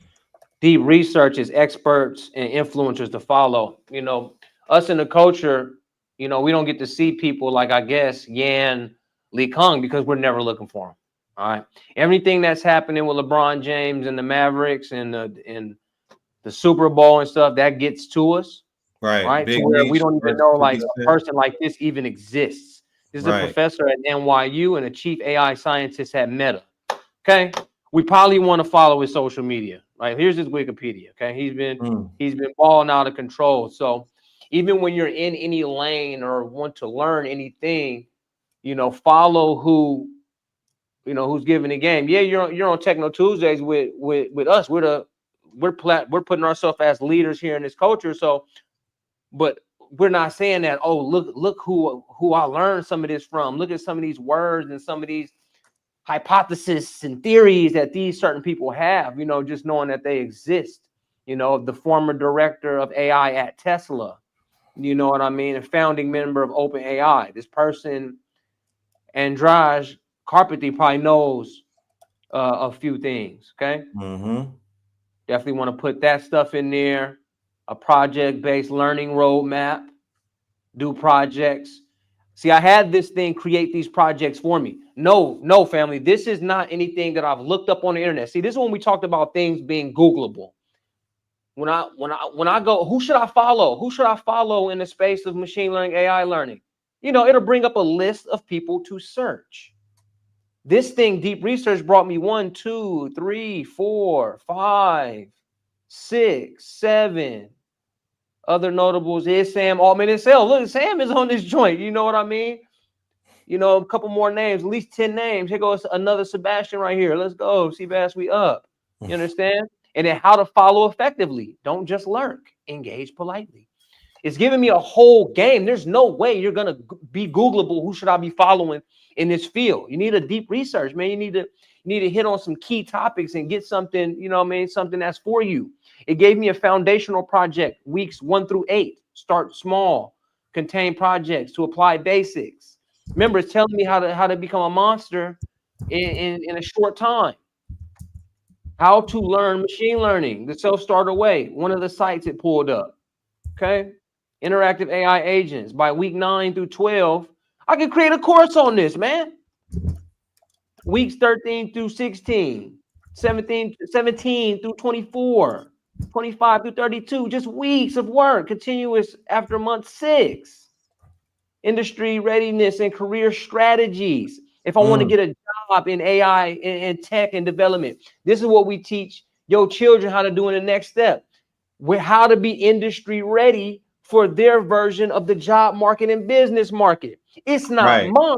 deep research is experts and influencers to follow. You know, us in the culture, you know, we don't get to see people like, I guess, Yan Lee Kung because we're never looking for them. All right. Everything that's happening with LeBron James and the Mavericks and the Super Bowl and stuff, that gets to us. Right. Big to where we Meech, don't even know like a person like this even exists. This is a professor at NYU and a chief AI scientist at Meta. Okay. We probably want to follow his social media. Right. Here's his Wikipedia. Okay. He's been balling out of control. So even when you're in any lane or want to learn anything, you know, follow who, you know, who's giving the game. Yeah, you're on Techno Tuesdays with us. We're putting ourselves as leaders here in this culture. So, but we're not saying that, oh, look who I learned some of this from. Look at some of these words and some of these hypotheses and theories that these certain people have, you know, just knowing that they exist. You know, the former director of AI at Tesla, you know what I mean, a founding member of OpenAI. This person, Andraj Carpenthy, probably knows a few things. Okay. Definitely want to put that stuff in there. A project-based learning roadmap. Do projects. See, I had this thing create these projects for me. No, family. This is not anything that I've looked up on the internet. See, this is when we talked about things being Googleable. When I go, who should I follow? Who should I follow in the space of machine learning, AI learning? You know, it'll bring up a list of people to search. This thing, deep research, brought me 1, 2, 3, 4, 5, 6, 7. Other notables is Sam Altman himself. Look, Sam is on this joint. You know what I mean? You know, a couple more names, at least 10 names. Here goes another Sebastian right here. Let's go. Seabass, we up. You understand? And then how to follow effectively. Don't just lurk. Engage politely. It's giving me a whole game. There's no way you're going to be Googleable. Who should I be following in this field? You need a deep research, man. You need to hit on some key topics and get something, you know what I mean, something that's for you. It gave me a foundational project, weeks 1 through 8. Start small, contain projects to apply basics. Remember, it's telling me how to become a monster in a short time. How to learn machine learning, the self-starter way. One of the sites it pulled up. Okay. Interactive AI agents by week 9 through 12. I can create a course on this, man. Weeks 13 through 16, 17 through 24, 25 through 32, just weeks of work, continuous after month 6. Industry readiness and career strategies. If I want to get a job in AI and tech and development, this is what we teach your children how to do in the next step. How to be industry ready for their version of the job market and business market. It's not mine.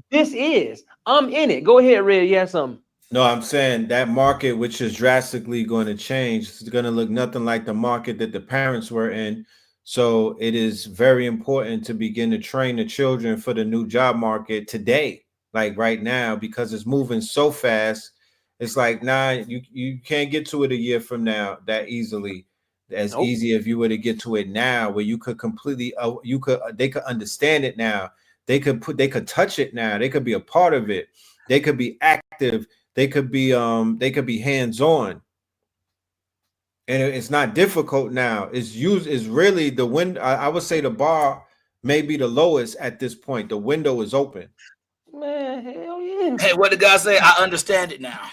This is. I'm in it. Go ahead, Red. You have something. No, I'm saying that market, which is drastically going to change, is going to look nothing like the market that the parents were in. So it is very important to begin to train the children for the new job market today, like right now, because it's moving so fast. It's like, nah, you can't get to it a year from now that easily. As easy if you were to get to it now, where you could completely, they could understand it now. They could touch it now. They could be a part of it. They could be active. They could be hands-on. And it's not difficult now. It's really the window. I would say the bar may be the lowest at this point. The window is open. Man, hell yeah. Hey, what did God say? I understand it now.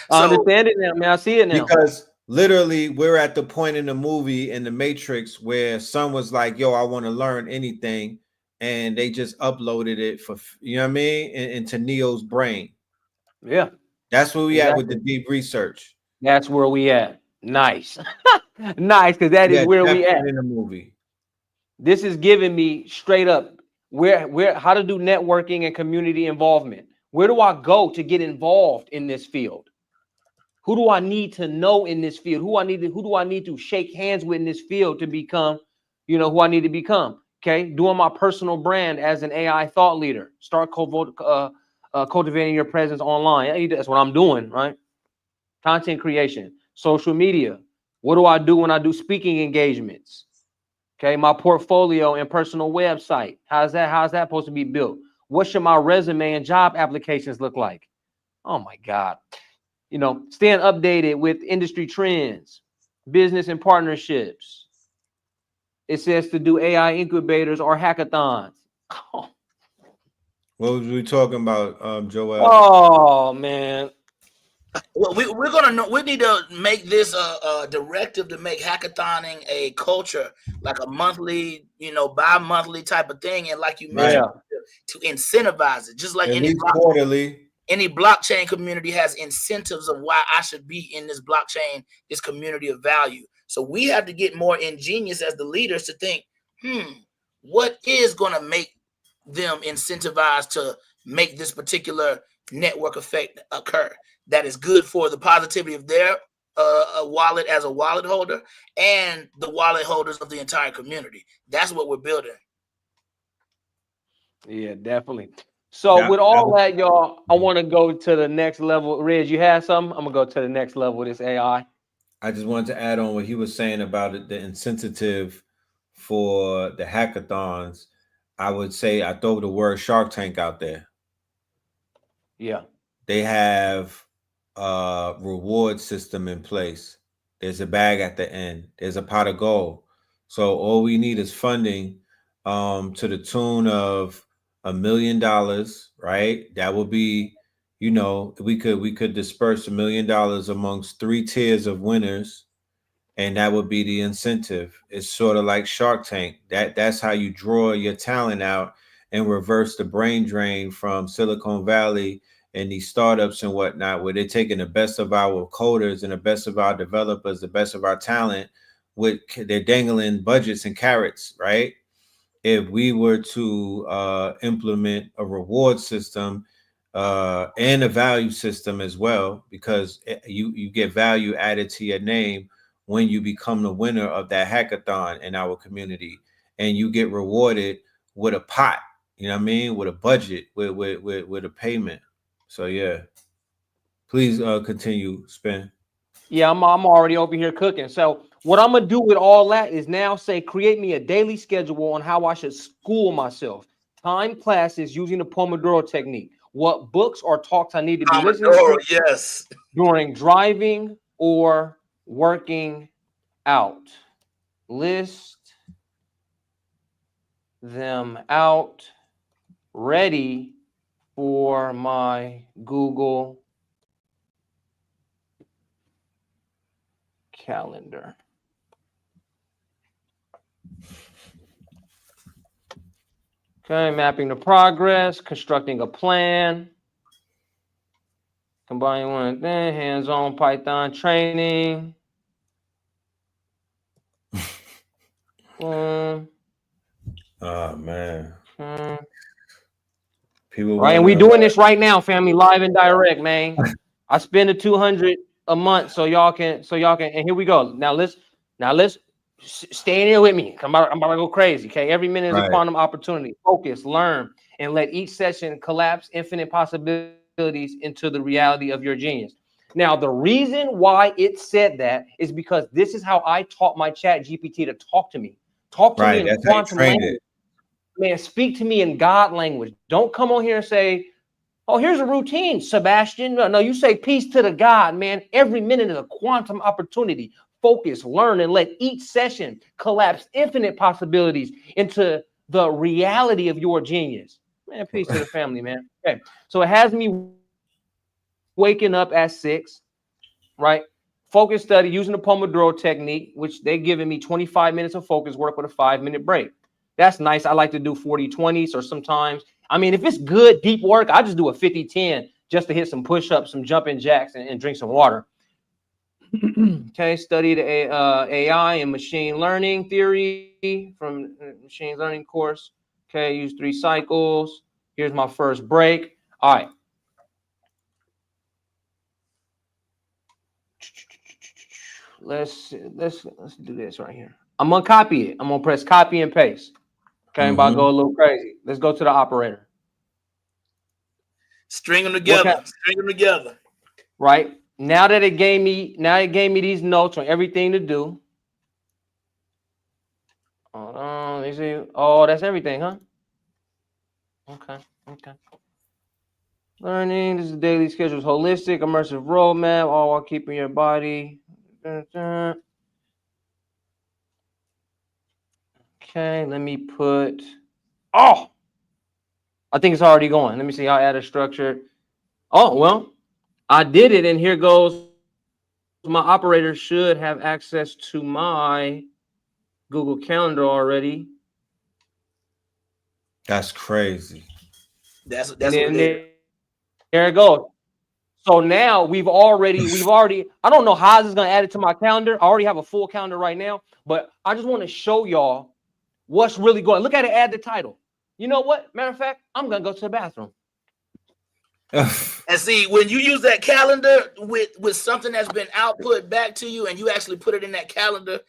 I understand it now, man. I see it now. Because literally, we're at the point in the movie in the Matrix where son was like, yo, I want to learn anything. And they just uploaded it for, you know what I mean, into Neo's brain. Yeah. That's where we at with the deep research. That's where we at. Nice. Nice, because that is where we at in the movie. This is giving me straight up where how to do networking and community involvement. Where do I go to get involved in this field? Who do I need to know in this field? Who do I need to shake hands with in this field to become, you know, who I need to become? Okay, doing my personal brand as an AI thought leader. Start cultivating your presence online. Hey, that's what I'm doing, right? Content creation, social media. What do I do when I do speaking engagements? Okay, my portfolio and personal website. How's that supposed to be built? What should my resume and job applications look like? Oh my God. You know, staying updated with industry trends, business and partnerships. It says to do AI incubators or hackathons. What was we talking about, Joel? Oh man. Well, we're gonna know. We need to make this a directive to make hackathoning a culture, like a monthly, bi-monthly type of thing, and like you mentioned, to incentivize it, just like At least quarterly. Any blockchain community has incentives of why I should be in this blockchain, this community of value. So we have to get more ingenious as the leaders to think, what is going to make them incentivized to make this particular network effect occur that is good for the positivity of their wallet as a wallet holder and the wallet holders of the entire community. That's what we're building. Yeah, definitely. So with all that, y'all, I want to go to the next level. Reg, you had something? I'm gonna go to the next level of this AI. I just wanted to add on what he was saying about it, the incentive for the hackathons. I would say I throw the word Shark Tank out there. Yeah. They have a reward system in place. There's a bag at the end. There's a pot of gold. So all we need is funding to the tune of $1 million, right? That would be, we could disperse $1 million amongst 3 tiers of winners, and that would be the incentive. It's sort of like Shark Tank. That's how you draw your talent out and reverse the brain drain from Silicon Valley and these startups and whatnot, where they're taking the best of our coders and the best of our developers, the best of our talent, they're dangling budgets and carrots, right? If we were to implement a reward system and a value system as well, because you get value added to your name when you become the winner of that hackathon in our community, and you get rewarded with a pot, you know what I mean, with a budget, with a payment. So yeah, please continue, Spin. Yeah, I'm already over here cooking. So what I'm gonna do with all that is now say, create me a daily schedule on how I should school myself. Time classes using the Pomodoro technique. What books or talks I need to be listening to yes, during driving or working out. List them out, ready for my Google Calendar. Okay, mapping the progress, constructing a plan, combining one thing, hands-on Python training. Oh man. People right, and we doing this right now, family, live and direct, man. I spend the 200 a month so y'all can, and here we go. Now let's stay in here with me. I'm about to go crazy. Okay, every minute is a quantum opportunity. Focus, learn, and let each session collapse infinite possibilities into the reality of your genius. Now, the reason why it said that is because this is how I taught my chat GPT to talk to me. Talk to me in quantum language. Man, speak to me in God language. Don't come on here and say, oh, here's a routine, Sebastian. No, you say peace to the God, man. Every minute is a quantum opportunity. Focus, learn, and let each session collapse infinite possibilities into the reality of your genius. Man, peace to the family, man. Okay, so it has me waking up at 6, right? Focus study using the Pomodoro technique, which they're giving me 25 minutes of focus work with a 5-minute break. That's nice. I like to do 40-20s, or sometimes, I mean, if it's good, deep work, I just do a 50-10 just to hit some push-ups, some jumping jacks, and drink some water. Okay, study the AI and machine learning theory from the machine learning course. Okay, use 3 cycles. Here's my first break. All right. Let's do this right here. I'm gonna copy it. I'm gonna press copy and paste. Okay, I'm about to go a little crazy. Let's go to the operator. String them together. String them together. Right now that it gave me these notes on everything to do. Hold on, let me see. Oh, that's everything, huh? Okay. Learning. This is daily schedules, holistic, immersive roadmap, all while keeping your body. Okay, let me put. Oh, I think it's already going. Let me see. I'll add a structure. Oh, well, I did it, and here goes. My operator should have access to my Google Calendar already. That's crazy. That's And what then it is. there it goes. So now we've already. I don't know how this is gonna add it to my calendar. I already have a full calendar right now, but I just want to show y'all what's really going. Look at it. Add the title. You know what? Matter of fact, I'm gonna go to the bathroom. And see, when you use that calendar with something that's been output back to you, and you actually put it in that calendar.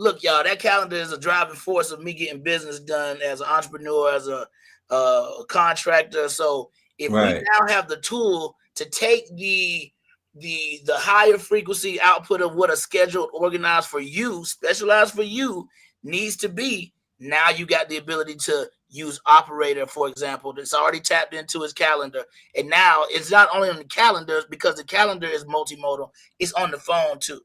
Look, y'all, that calendar is a driving force of me getting business done as an entrepreneur, as a contractor. So if we now have the tool to take the higher frequency output of what a scheduled, organized for you, specialized for you needs to be, now you got the ability to use operator, for example, that's already tapped into his calendar. And now it's not only on the calendars, because the calendar is multimodal, it's on the phone too.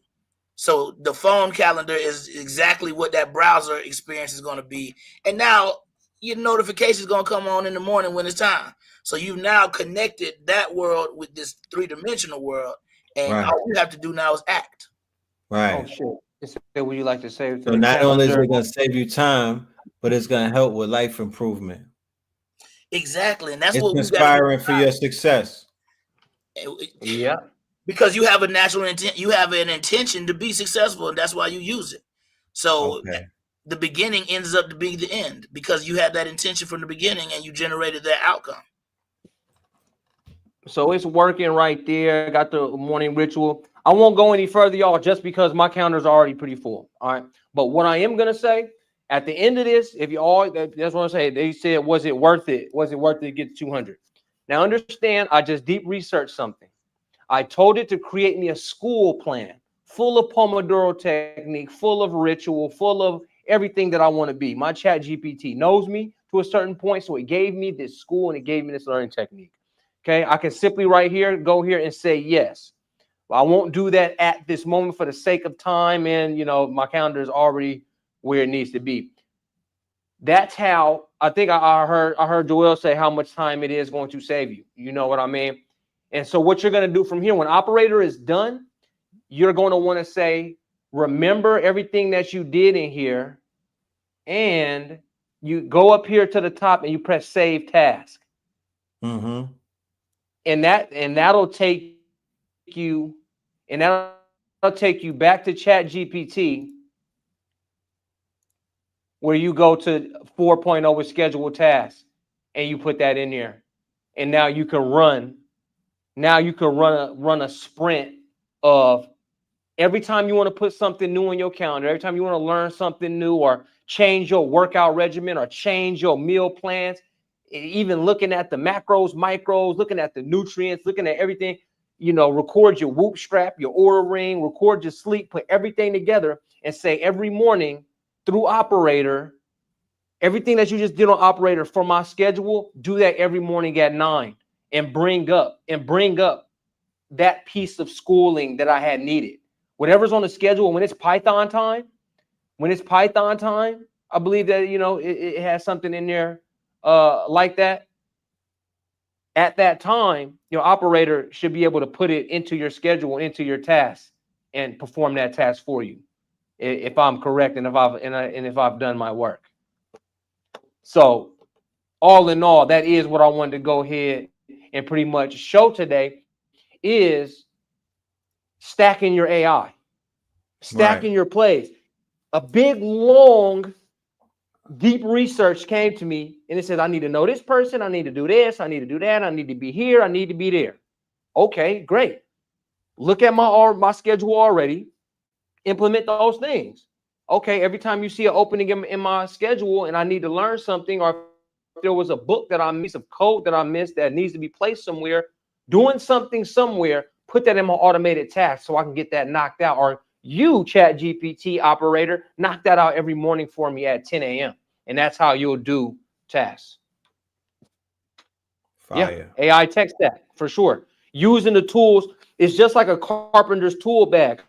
So the phone calendar is exactly what that browser experience is going to be. And now your notification is going to come on in the morning when it's time. So you've now connected that world with this 3-dimensional world. And all you have to do now is act. Right. Oh, shit. Would you like to save to So the not calendar? only is it going to save you time, but it's going to help with life improvement. Exactly. And that's it's what inspiring for your success. Yeah. Because you have a natural intent, you have an intention to be successful, and that's why you use it. So the beginning ends up to be the end, because you had that intention from the beginning and you generated that outcome. So it's working right there. Got the morning ritual. I won't go any further, y'all, just because my calendar's already pretty full. All right. But what I am gonna say at the end of this, if you all, that's what I'm saying. They said, was it worth it? Was it worth it to get 200? Now understand, I just deep researched something. I told it to create me a school plan full of Pomodoro technique, full of ritual, full of everything that I want to be. My chat GPT knows me to a certain point. So it gave me this school and it gave me this learning technique. Okay, I can simply go here and say yes. I won't do that at this moment for the sake of time, and my calendar is already where it needs to be. That's how I think I heard Joel say how much time it is going to save you. You know what I mean? And so what you're going to do from here, when operator is done, you're going to want to say, remember everything that you did in here, and you go up here to the top and you press save task. Mm-hmm. And that'll take you back to Chat GPT, where you go to 4.0 with scheduled tasks, and you put that in there, and now you can run a sprint of every time you want to put something new in your calendar, every time you want to learn something new, or change your workout regimen, or change your meal plans, even looking at the macros, micros, looking at the nutrients, looking at everything, record your Whoop strap, your Oura ring, record your sleep, put everything together and say every morning through operator, everything that you just did on operator for my schedule, do that every morning at 9 and bring up that piece of schooling that I had needed. Whatever's on the schedule, when it's Python time, I believe that, it has something in there like that. At that time, your operator should be able to put it into your schedule, into your task, and perform that task for you, if I'm correct and if I've done my work. So, all in all, that is what I wanted to go ahead and pretty much show today, is stacking your AI, stacking your plays. A big, long, deep research came to me, and it said, I need to know this person, I need to do this, I need to do that, I need to be here, I need to be there. Okay, great. Look at my schedule already. Implement those things. Okay, every time you see an opening in my schedule and I need to learn something, or there was a book that I missed, of code that I missed that needs to be placed somewhere, doing something somewhere, put that in my automated task so I can get that knocked out. Or you, Chat GPT operator, knock that out every morning for me at 10 a.m. And that's how you'll do tasks. Fire. Yeah, AI tech stack for sure. Using the tools is just like a carpenter's tool bag.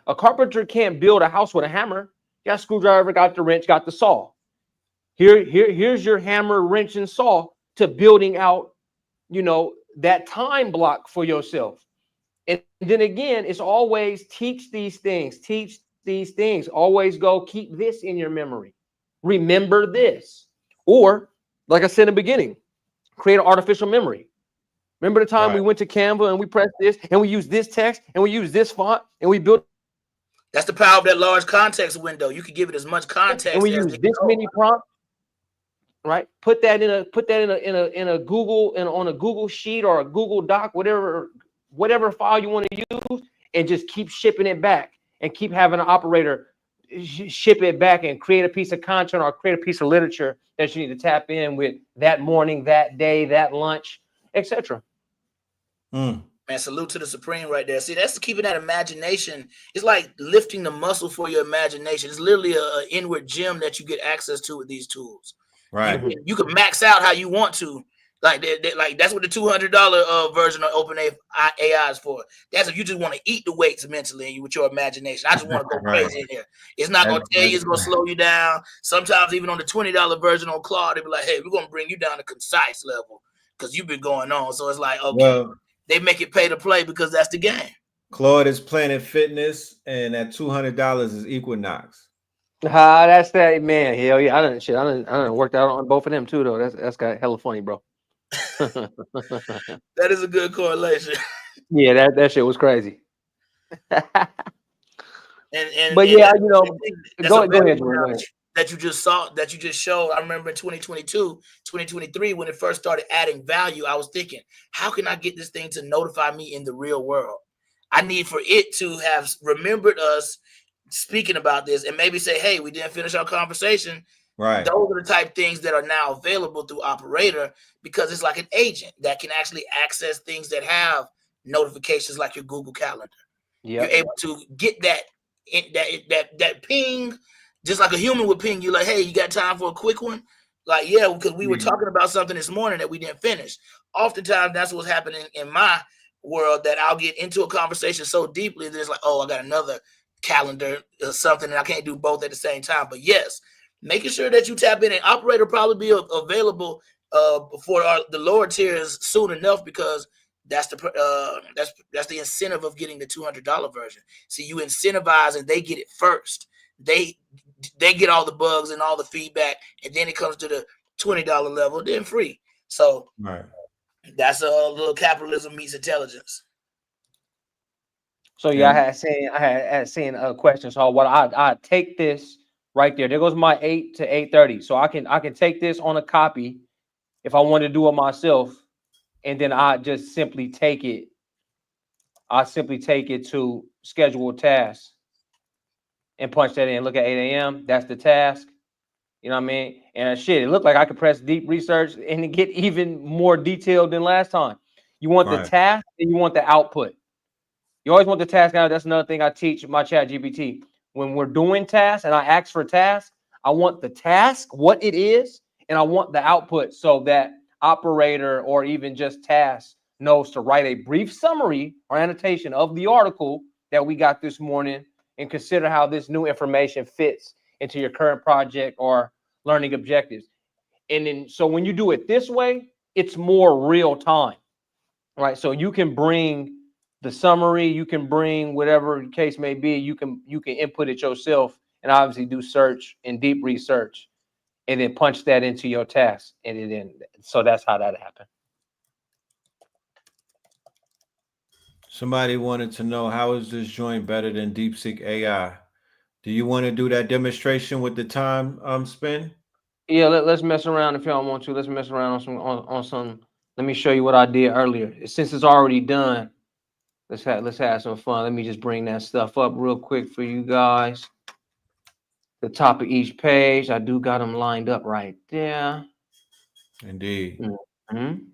A carpenter can't build a house with a hammer. Got a screwdriver, got the wrench, got the saw. Here's your hammer, wrench, and saw to building out, that time block for yourself. And then again, it's always teach these things. Always go keep this in your memory. Remember this. Or, like I said in the beginning, create an artificial memory. Remember the time we went to Canva and we pressed this and we used this text and we used this font and we built. That's the power of that large context window. You can give it as much context. And we use this many prompts, right? Put that in a Google and on a Google sheet or a Google Doc, whatever file you want to use, and just keep shipping it back and keep having an operator ship it back and create a piece of content or create a piece of literature that you need to tap in with that morning, that day, that lunch, etc. Man, salute to the Supreme right there. See, that's keeping that imagination. It's like lifting the muscle for your imagination. It's literally an inward gym that you get access to with these tools. Right. You can max out how you want to. Like that's what the $200 version of OpenAI is for. That's if you just want to eat the weights mentally with your imagination. I just want to go crazy in here. It's not going to tell you. It's going to slow you down. Sometimes even on the $20 version on Claude, they be like, "Hey, we're going to bring you down to concise level because you've been going on." So it's like, okay. Well, they make it pay to play because that's the game. Claude is Planet Fitness, and that $200 is Equinox. That's that, man. Hell yeah, I done worked out on both of them too, though. That's got hella funny, bro. That is a good correlation. Yeah, that shit was crazy. But yeah, go ahead. That you just saw, that you just showed. I remember in 2022, 2023, when it first started adding value, I was thinking, how can I get this thing to notify me in the real world? I need for it to have remembered us speaking about this and maybe say, hey, we didn't finish our conversation. Right. Those are the type of things that are now available through Operator because it's like an agent that can actually access things that have notifications like your Google Calendar. Yep. You're able to get that ping. Just like a human would ping you like, hey, you got time for a quick one? Like, yeah, because we were talking about something this morning that we didn't finish. Oftentimes, that's what's happening in my world, that I'll get into a conversation so deeply that it's like, oh, I got another calendar or something, and I can't do both at the same time. But yes, making sure that you tap in, and Operator probably be available for the lower tiers soon enough because that's the incentive of getting the $200 version. So you incentivize and they get it first. They get all the bugs and all the feedback, and then it comes to the $20 level, then free. So that's a little capitalism meets intelligence. So yeah, I had seen a question. So what I take this right there. There goes my 8 to 8:30. So I can take this on a copy if I want to do it myself, and then I just simply take it. I simply take it to scheduled tasks and punch that in. Look at 8 a.m. That's the task. You know what I mean? And shit, it looked like I could press deep research and get even more detailed than last time. You want the task and you want the output. You always want the task. Now, that's another thing I teach my Chat GPT. When we're doing tasks and I ask for tasks, I want the task, what it is, and I want the output so that Operator or even just task knows to write a brief summary or annotation of the article that we got this morning and consider how this new information fits into your current project or learning objectives. And then, so when you do it this way, it's more real time, right? So you can bring the summary, you can bring whatever the case may be, you can input it yourself and obviously do search and deep research and then punch that into your task. And then, so that's how that happened. Somebody wanted to know, how is this joint better than DeepSeek AI? Do you want to do that demonstration with the time spin? Yeah, let's mess around if y'all want to. Let's mess around on some. Let me show you what I did earlier. Since it's already done, let's have some fun. Let me just bring that stuff up real quick for you guys. The top of each page, I do got them lined up right there. Indeed. Mhm.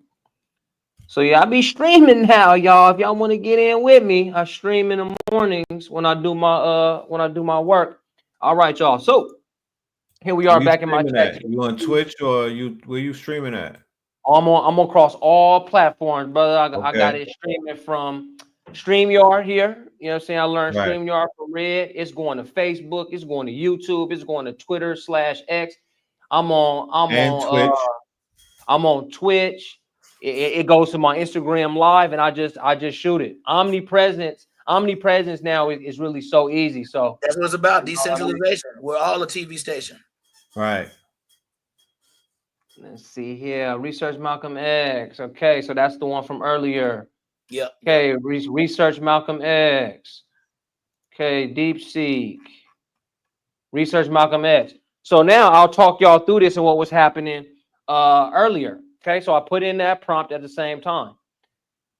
So yeah, I be streaming now, y'all. If y'all want to get in with me, I stream in the mornings when I do my work. All right, y'all. So here we Where are you back in my streaming chat. at? You on Twitch or you where you streaming at? I'm on across all platforms, brother. I got Okay. it streaming from StreamYard here. You know what I'm saying? I learned Right. StreamYard from Red. It's going to Facebook. It's going to YouTube. It's going to Twitter/X. And Twitch. I'm on Twitch. It goes to my Instagram live, and I just shoot it. Omnipresence now is really so easy. So That's what it's about. you know what I mean? Decentralization. We're all a TV station. Right. Let's see here. Research Malcolm X. Okay, so that's the one from earlier. Yep. Okay, research Malcolm X. Okay, DeepSeek. Research Malcolm X. So now I'll talk y'all through this and what was happening earlier. Okay, so I put in that prompt at the same time.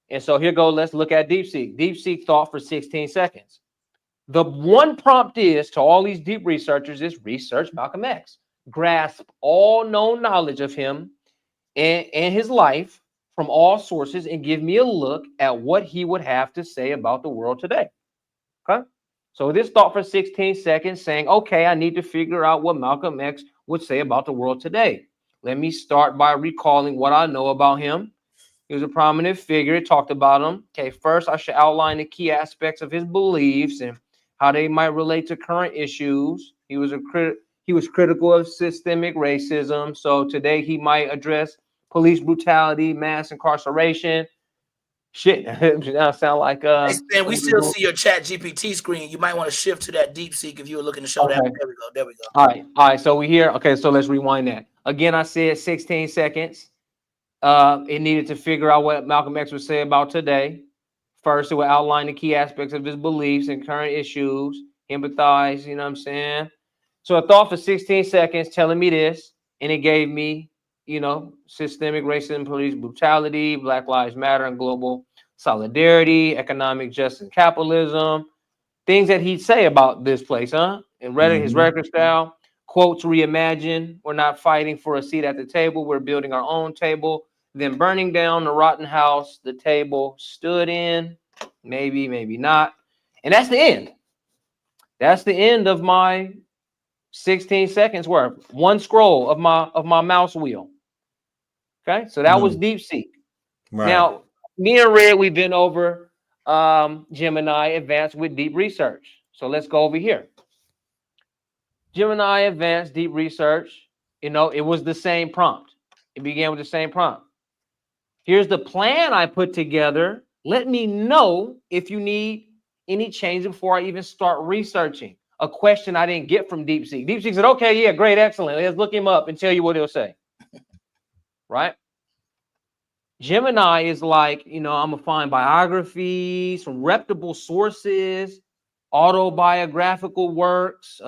And so here go, let's look at DeepSeek. DeepSeek thought for 16 seconds. The one prompt is to all these deep researchers is research Malcolm X. Grasp all known knowledge of him and his life from all sources and give me a look at what he would have to say about the world today. Okay. So this thought for 16 seconds saying, okay, I need to figure out what Malcolm X would say about the world today. Let me start by recalling what I know about him. He was a prominent figure. It talked about him. Okay, first I should outline the key aspects of his beliefs and how they might relate to current issues. He was critical of systemic racism. So today he might address police brutality, mass incarceration. Shit, that sound like Hey, Stan, we still see your Chat GPT screen. You might want to shift to that DeepSeek if you were looking to show that. Okay. There we go. There we go. All right. So we here. Okay, so let's rewind that. Again, I said 16 seconds. It needed to figure out what Malcolm X would say about today. First, it would outline the key aspects of his beliefs and current issues, empathize, you know what I'm saying? So I thought for 16 seconds telling me this, and it gave me, systemic racism, police brutality, Black Lives Matter, and global solidarity, economic justice and capitalism, things that he'd say about this place, huh? And his record style, quotes reimagine, we're not fighting for a seat at the table, we're building our own table. Then burning down the rotten house the table stood in, maybe, maybe not. And that's the end. That's the end of my 16 seconds worth. One scroll of my mouse wheel. Okay, so that was DeepSeek. Right. Now, me and Red, we've been over Gemini Advanced with Deep Research. So let's go over here. Gemini Advanced Deep Research, it was the same prompt. It began with the same prompt. Here's the plan I put together. Let me know if you need any change before I even start researching. A question I didn't get from DeepSeek. DeepSeek said, okay, yeah, great, excellent. Let's look him up and tell you what he'll say. Right? Gemini is like, I'm going to find biographies from reputable sources, autobiographical works,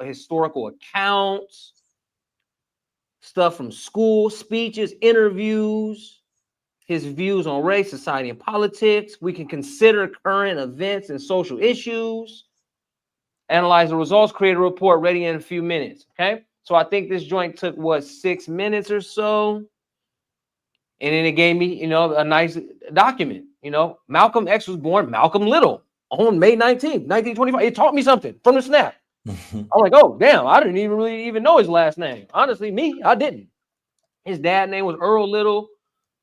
historical accounts, stuff from school, speeches, interviews, his views on race, society, and politics. We can consider current events and social issues, analyze the results, create a report ready in a few minutes. Okay. So I think this joint took 6 minutes or so. And then it gave me, a nice document. Malcolm X was born Malcolm Little on May 19th, 1925. It taught me something from the snap. I'm like, oh, damn, I didn't even know his last name. Honestly, I didn't. His dad's name was Earl Little.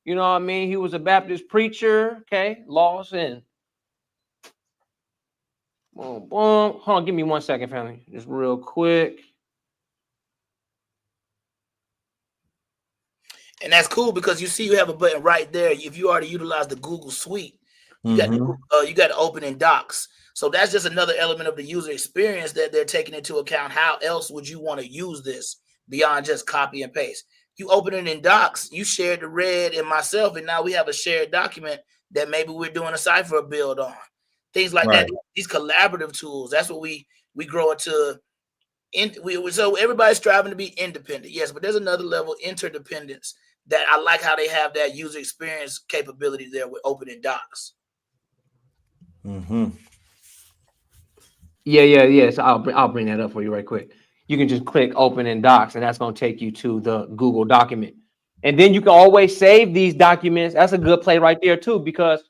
You know what I mean? He was a Baptist preacher. Okay, lost in. Boom, boom. Hold on, give me 1 second, family. Just real quick. And that's cool because you see you have a button right there. If you already utilize the Google Suite, you got to open in Docs. So that's just another element of the user experience that they're taking into account. How else would you want to use this beyond just copy and paste? You open it in Docs, you shared the Red and myself, and now we have a shared document that maybe we're doing a cipher build on. Things like that. These collaborative tools, that's what we grow into. So everybody's striving to be independent, yes, but there's another level, interdependence, that I like how they have that user experience capability there with opening Docs. Yeah. So I'll bring that up for you right quick. You can just click open in Docs, and that's going to take you to the Google document. And then you can always save these documents. That's a good play right there too, because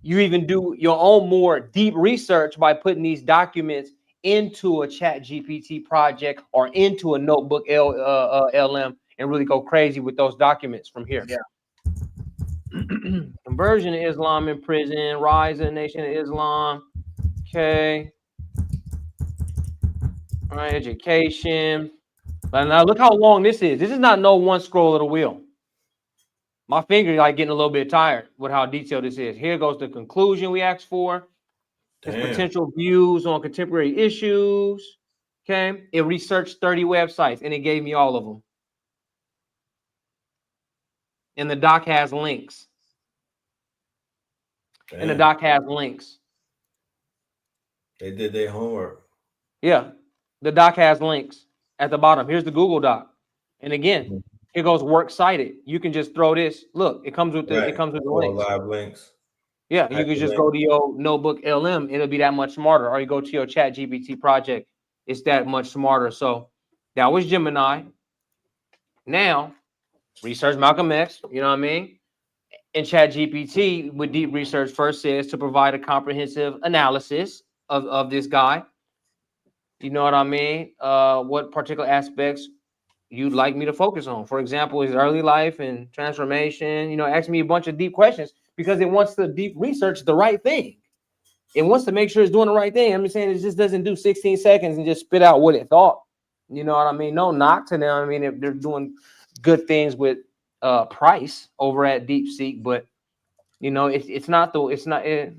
you even do your own more deep research by putting these documents into a Chat GPT project or into a notebook LM and really go crazy with those documents from here. Yeah. Conversion of Islam in prison, rise of the Nation of Islam. Okay. All right, education. But now look how long this is. This is not no one scroll of the wheel. My finger like getting a little bit tired with how detailed this is. Here goes the conclusion we asked for. His potential views on contemporary issues. Okay. It researched 30 websites and it gave me all of them. And the doc has links. Damn. And the doc has links. They did their homework. Yeah. The doc has links at the bottom. Here's the Google Doc. And again, here goes works cited. You can just throw this. Look, it comes with the links. Live links. Yeah, you can just go to your notebook LM. It'll be that much smarter. Or you go to your Chat GPT project. It's that much smarter. So that was Gemini. Now, research Malcolm X. You know what I mean? And Chat GPT with deep research first says to provide a comprehensive analysis of this guy. You know what I mean? What particular aspects you'd like me to focus on? For example, his early life and transformation. You know, ask me a bunch of deep questions because it wants to deep research the right thing. It wants to make sure it's doing the right thing. I'm just saying it just doesn't do 16 seconds and just spit out what it thought. You know what I mean? No knock to them. I mean, if they're doing good things with price over at DeepSeek, but you know, it's not. Okay.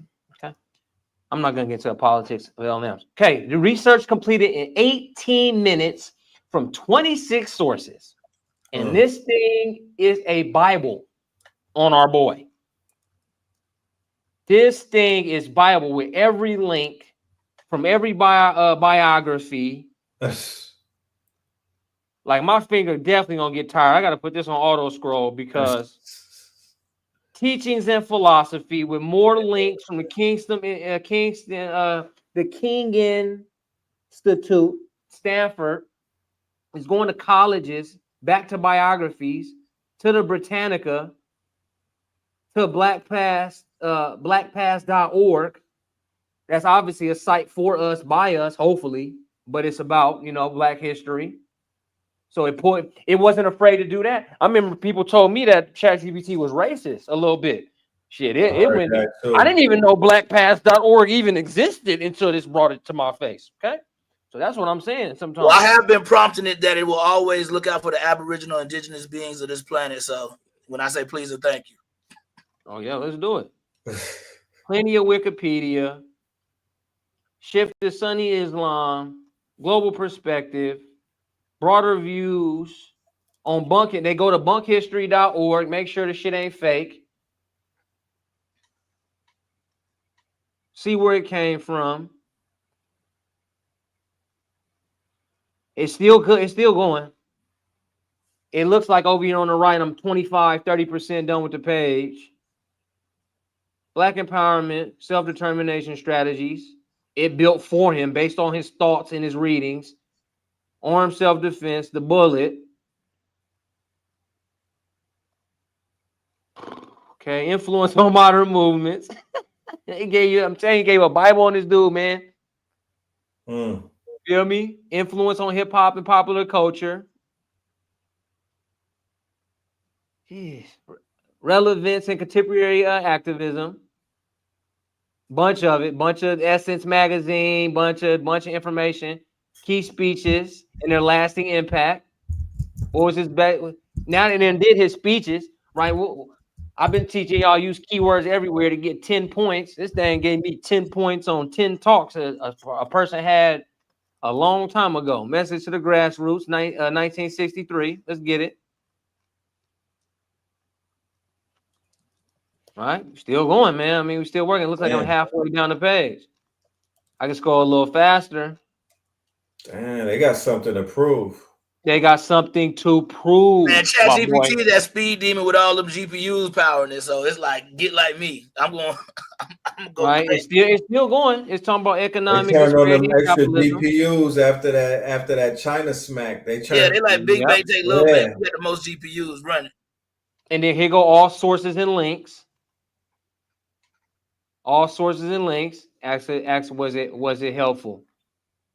I'm not gonna get into the politics of LLMs. Okay, the research completed in 18 minutes from 26 sources, and this thing is a Bible on our boy. This thing is Bible with every link from every biography. Like my finger definitely gonna get tired. I gotta put this on auto scroll because teachings and philosophy with more links from the the King Institute, Stanford. Is going to colleges, back to biographies, to the Britannica, to blackpast.org. That's obviously a site for us, by us, hopefully, but it's about, you know, Black history. So it wasn't afraid to do that. I remember people told me that ChatGPT was racist a little bit. Shit, it went. I didn't even know blackpast.org even existed until this brought it to my face. Okay. So that's what I'm saying sometimes. Well, I have been prompting it that it will always look out for the Aboriginal indigenous beings of this planet. So when I say please and thank you. Oh, yeah, let's do it. Plenty of Wikipedia. Shift to Sunni Islam. Global perspective. Broader views on bunking. They go to bunkhistory.org. Make sure the shit ain't fake. See where it came from. It's still good. It's still going. It looks like over here on the right, I'm 25, 30% done with the page. Black empowerment, self-determination strategies. It built for him based on his thoughts and his readings. Armed self-defense, the bullet. Okay, influence on modern movements. He gave you, I'm saying, he gave a Bible on this dude, man. Feel me? Influence on hip hop and popular culture. Jeez. Relevance and contemporary activism. Bunch of it. Bunch of Essence magazine. Bunch of information. Key speeches and their lasting impact. What was his best? Now and then did his speeches, right? Well, I've been teaching y'all use keywords everywhere to get 10 points. This thing gave me 10 points on 10 talks a person had a long time ago. Message to the grassroots, 1963. Let's get it. All right, still going, man. I mean, we're still working. It looks like I'm halfway down the page. I can scroll a little faster. Damn, they got something to prove. They got something to prove. Man, ChatGPT is that speed demon with all them GPUs powering it. So it's like, get like me. I'm going right. It's still going. It's talking about economic. They turned on them extra GPUs after that China smack. They like big bang take little bang. We got the most GPUs running. And then here go all sources and links. All sources and links. Ask was it helpful?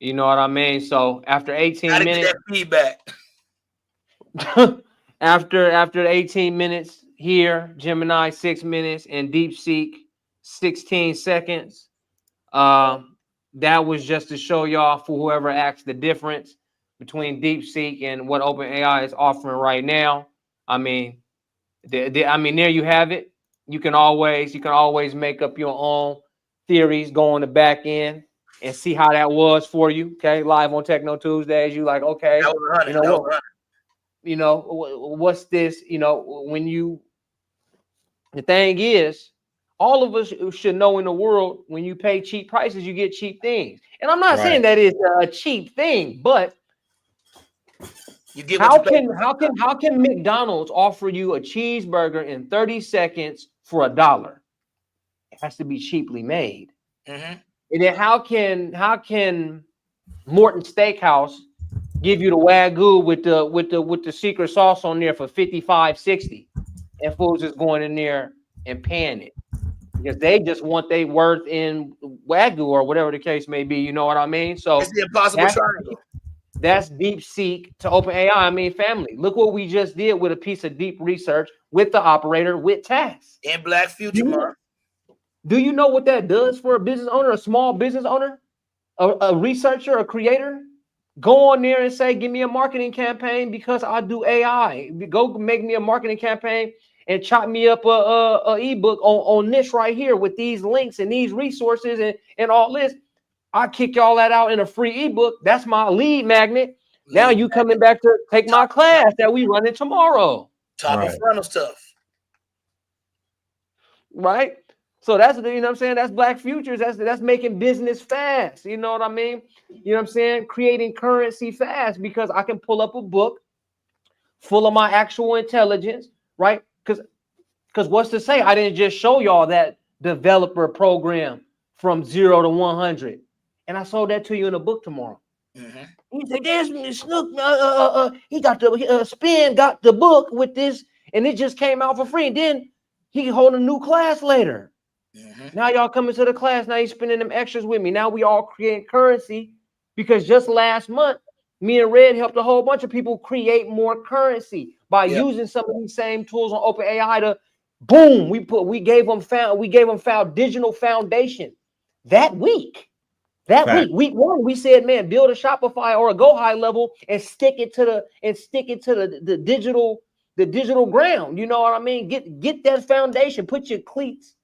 You know what I mean? So after 18 Gotta get minutes, that feedback. after 18 minutes here, Gemini 6 minutes, and DeepSeek 16 seconds. That was just to show y'all, for whoever asked, the difference between DeepSeek and what OpenAI is offering right now. I mean, there you have it. You can always make up your own theories, go on the back end and see how that was for you. Okay, live on Techno Tuesdays. You like, okay, That was 100. you know what? You know what's this? You know, the thing is, all of us should know in the world, when you pay cheap prices, you get cheap things. And I'm not saying that it's a cheap thing, but you get what how can McDonald's offer you a cheeseburger in 30 seconds for $1? It has to be cheaply made. Mm-hmm. And then how can Morton Steakhouse give you the Wagyu with the secret sauce on there for $55.60, and fools is going in there and paying it because they just want their worth in Wagyu or whatever the case may be. You know what I mean? So it's the impossible triangle. That's DeepSeek to OpenAI. I mean, family, look what we just did with a piece of deep research with the operator with tax. In Black Future Month. Do you know what that does for a business owner, a small business owner, a researcher, a creator? Go on there and say, give me a marketing campaign because I do AI. Go make me a marketing campaign and chop me up a ebook on this right here with these links and these resources and all this. I kick y'all that out in a free ebook. That's my lead magnet. Now you coming back to take my class that we running tomorrow. Top of funnel stuff. Right? So that's, you know what I'm saying? That's Black Futures. That's making business fast. You know what I mean? You know what I'm saying? Creating currency fast, because I can pull up a book full of my actual intelligence, right? Because what's to say I didn't just show y'all that developer program from 0 to 100. And I sold that to you in a book tomorrow. Mm-hmm. You say, there's Snook, he got the Spin got the book with this, and it just came out for free. And then he can hold a new class later. Mm-hmm. Now y'all coming to the class. Now he's spending them extras with me. Now we all create currency, because just last month, me and Red helped a whole bunch of people create more currency by using some of these same tools on OpenAI to boom. We gave them digital foundation that week. Week one, we said, man, build a Shopify or a Go High level and stick it to the digital ground. You know what I mean? Get that foundation. Put your cleats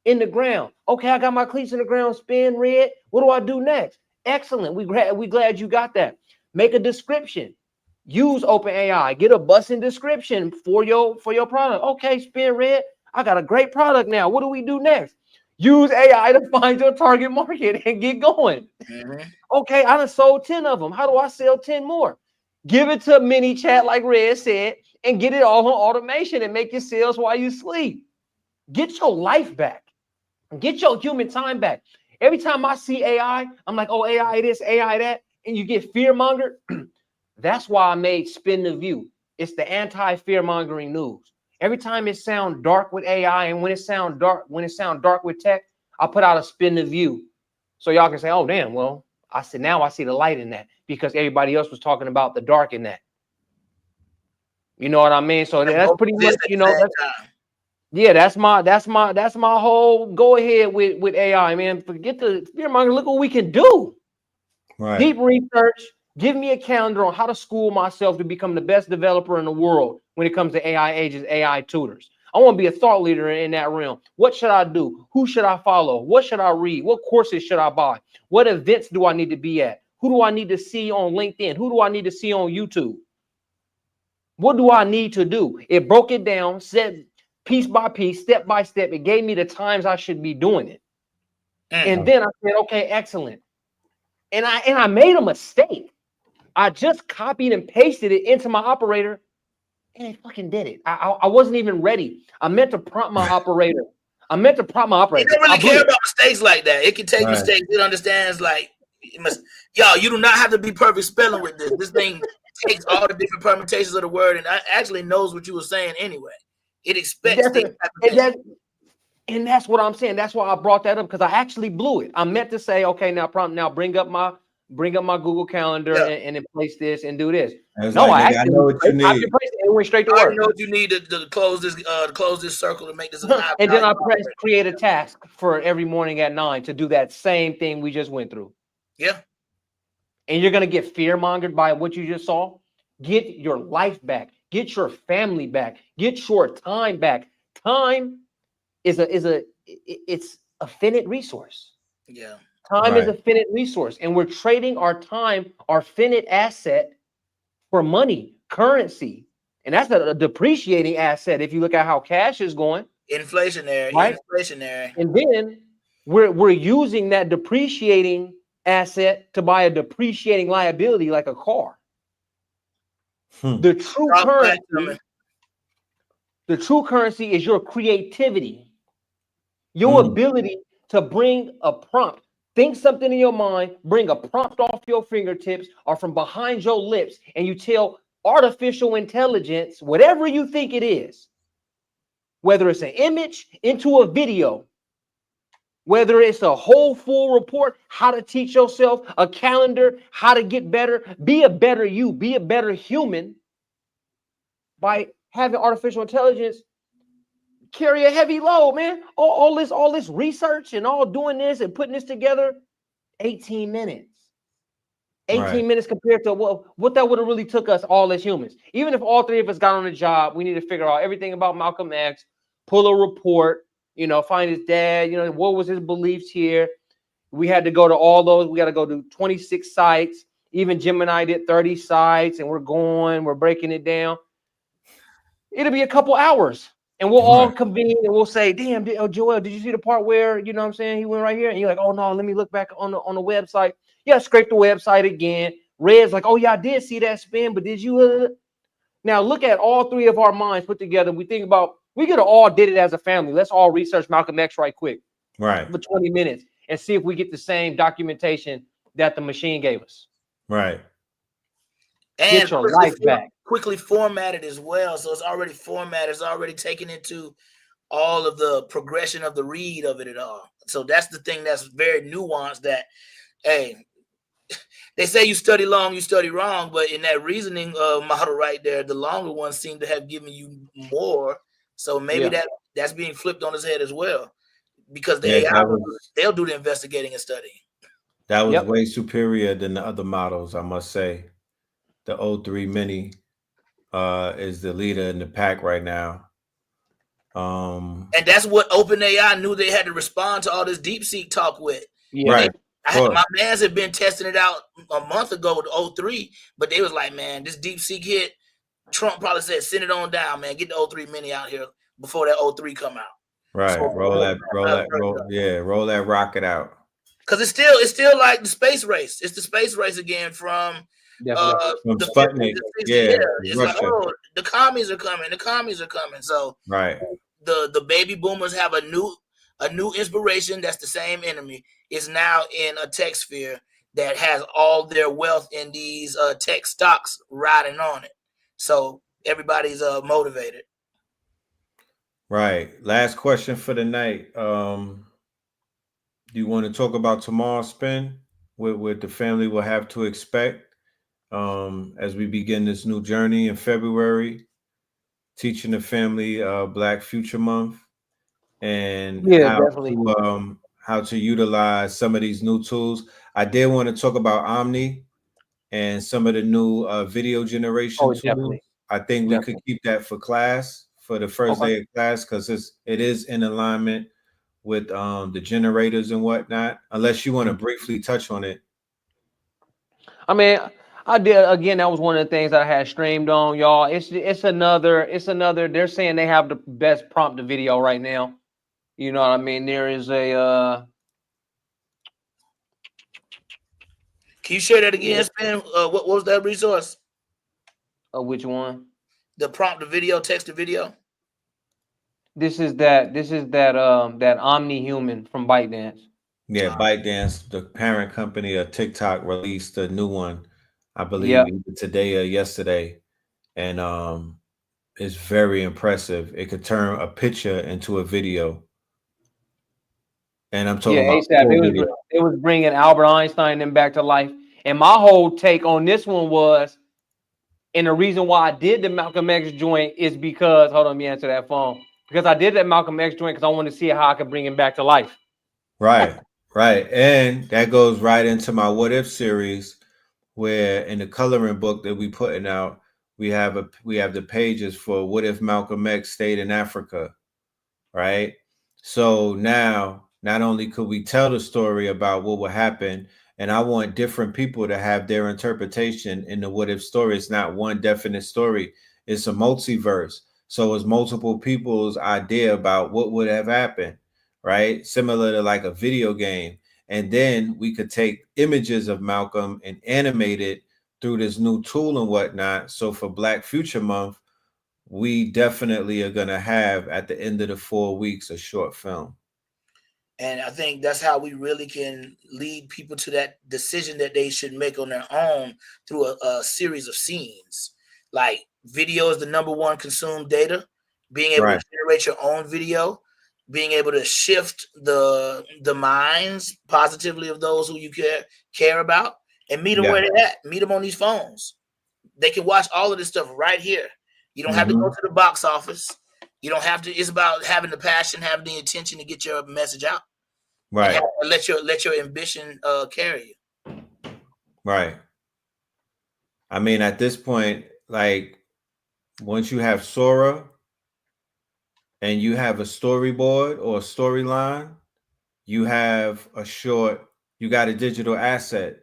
in the ground. Okay, I got my cleats in the ground. Spin Red. What do I do next? Excellent. We glad you got that. Make a description. Use OpenAI. Get a busting description for your product. Okay, Spin Red. I got a great product now. What do we do next? Use AI to find your target market and get going. Mm-hmm. Okay, I done sold 10 of them. How do I sell 10 more? Give it to mini chat, like Red said, and get it all on automation and make your sales while you sleep. Get your life back. Get your human time back. Every time I see AI, I'm like, oh, AI this, AI that, and you get fear-mongered. That's why I made Spin the View. It's the anti-fear-mongering news. Every time it sounds dark with AI, and when it sounds dark with tech, I put out a Spin the View, so y'all can say, "Oh, damn! Well, I see the light in that," because everybody else was talking about the dark in that. You know what I mean? So that's pretty much, you know, that's my whole go ahead with AI, man. Forget the fear monger. Look what we can do. Right. Deep research. Give me a calendar on how to school myself to become the best developer in the world when it comes to AI agents, AI tutors. I want to be a thought leader in that realm. What should I do? Who should I follow? What should I read? What courses should I buy? What events do I need to be at? Who do I need to see on LinkedIn? Who do I need to see on YouTube? What do I need to do? It broke it down, said piece by piece, step by step. It gave me the times I should be doing it. And then I said, okay, excellent. And I made a mistake. I just copied and pasted it into my operator, and it fucking did it. I wasn't even ready. I meant to prompt my operator. You don't really care about mistakes like that. It can take mistakes. It understands, like, you do not have to be perfect spelling with this. This thing takes all the different permutations of the word and actually knows what you were saying anyway. It expects these type of things. And that's what I'm saying. That's why I brought that up, because I actually blew it. I meant to say, okay, now bring up my Google Calendar and then place this and do this. No, like, I know what you need. I went straight to I work. know what you need to close this circle to make this. And then I press create a task for every morning at 9 to do that same thing we just went through. Yeah. And you're gonna get fear mongered by what you just saw. Get your life back. Get your family back. Get your time back. Time is it's a finite resource. Yeah. Time is a finite resource, and we're trading our time, our finite asset, for money, currency, and that's a depreciating asset. If you look at how cash is going, inflationary, right? Inflationary, and then we're using that depreciating asset to buy a depreciating liability like a car. The true currency is your creativity, your ability to bring a prompt. Think something in your mind, bring a prompt off your fingertips or from behind your lips, and you tell artificial intelligence, whatever you think it is, whether it's an image into a video, whether it's a whole full report, how to teach yourself, a calendar, how to get better, be a better you, be a better human by having artificial intelligence carry a heavy load, man. All this research and all doing this and putting this together, 18 minutes. 18 minutes compared to what that would have really took us all as humans. Even if all three of us got on the job, we need to figure out everything about Malcolm X, pull a report, find his dad, what was his beliefs here. We had to go to all those. We got to go to 26 sites. Even Jim and I did 30 sites, and we're breaking it down. It'll be a couple hours. And we'll all convene and we'll say, damn, Joel, did you see the part where, what I'm saying, he went right here? And you're like, oh, no, let me look back on the website. Yeah, scrape the website again. Red's like, oh, yeah, I did see that spin, but did you? Now, look at all three of our minds put together. We think about, we could have all did it as a family. Let's all research Malcolm X right quick. Right. For 20 minutes and see if we get the same documentation that the machine gave us. Right. And get your life back. Quickly formatted as well. So it's already formatted. It's already taken into all of the progression of the read of it at all. So that's the thing that's very nuanced, that, hey, they say you study long, you study wrong, but in that reasoning model right there, the longer ones seem to have given you more. So maybe that's being flipped on its head as well, because the AI, they'll do the investigating and studying. That was way superior than the other models, I must say. The O3 Mini is the leader in the pack right now. And that's what OpenAI knew they had to respond to all this DeepSeek talk with. Yeah. Right. My mans had been testing it out a month ago with O3, but they was like, man, this DeepSeek hit. Trump probably said, send it on down, man. Get the O3 Mini out here before that O3 come out. Right. So, roll that rocket out. Because it's still like the space race. It's the space race again from Sputnik. It's like, oh, the commies are coming. The commies are coming. So the baby boomers have a new inspiration that's the same enemy. Is now in a tech sphere that has all their wealth in these tech stocks riding on it. So everybody's motivated. Right. Last question for the night. Do you want to talk about tomorrow's spin? What the family will have to expect as we begin this new journey in February, teaching the family Black Future Month, and how to utilize some of these new tools. I did want to talk about Omni and some of the new video generation tools. Definitely. I think we could keep that for class, for the first day of class, because it is in alignment with the generators and whatnot, unless you want to briefly touch on it. I mean, I did. Again, that was one of the things that I had streamed on, y'all. It's another. They're saying they have the best prompt to video right now. You know what I mean? There is a. Can you share that again, Spin? What was that resource? Which one? The prompt to video, text to video. This is that Omni Human from ByteDance. Yeah, ByteDance, the parent company of TikTok, released a new one, I believe, either today or yesterday. And is very impressive. It could turn a picture into a video, and I'm Yeah, talking about ASAP. full video. It was bringing Albert Einstein and back to life. And my whole take on this one was, and the reason why I did the Malcolm X joint is because, hold on, let me answer that phone. Because I did that Malcolm X joint because I want to see how I could bring him back to life. Right, right, and that goes right into my What If series, where in the coloring book that we putting out, we have the pages for what if Malcolm X stayed in Africa, right? So now, not only could we tell the story about what would happen, and I want different people to have their interpretation in the what if story. It's not one definite story, it's a multiverse. So it's multiple people's idea about what would have happened, right? Similar to like a video game. And then we could take images of Malcolm and animate it through this new tool and whatnot. So for Black Future Month, we definitely are going to have at the end of the 4 weeks a short film. And I think that's how we really can lead people to that decision that they should make on their own through a series of scenes. Like video is the number one consumed data. Being able Right. to generate your own video, being able to shift the minds positively of those who you care about, and meet them Yeah. where they're at. Meet them on these phones. They can watch all of this stuff right here. You don't have to go to the box office. You don't have to. It's about having the passion, having the intention to get your message out, Right. and let your ambition carry you. Right. I mean, at this point, like once you have Sora and you have a storyboard or a storyline, you have a short, you got a digital asset,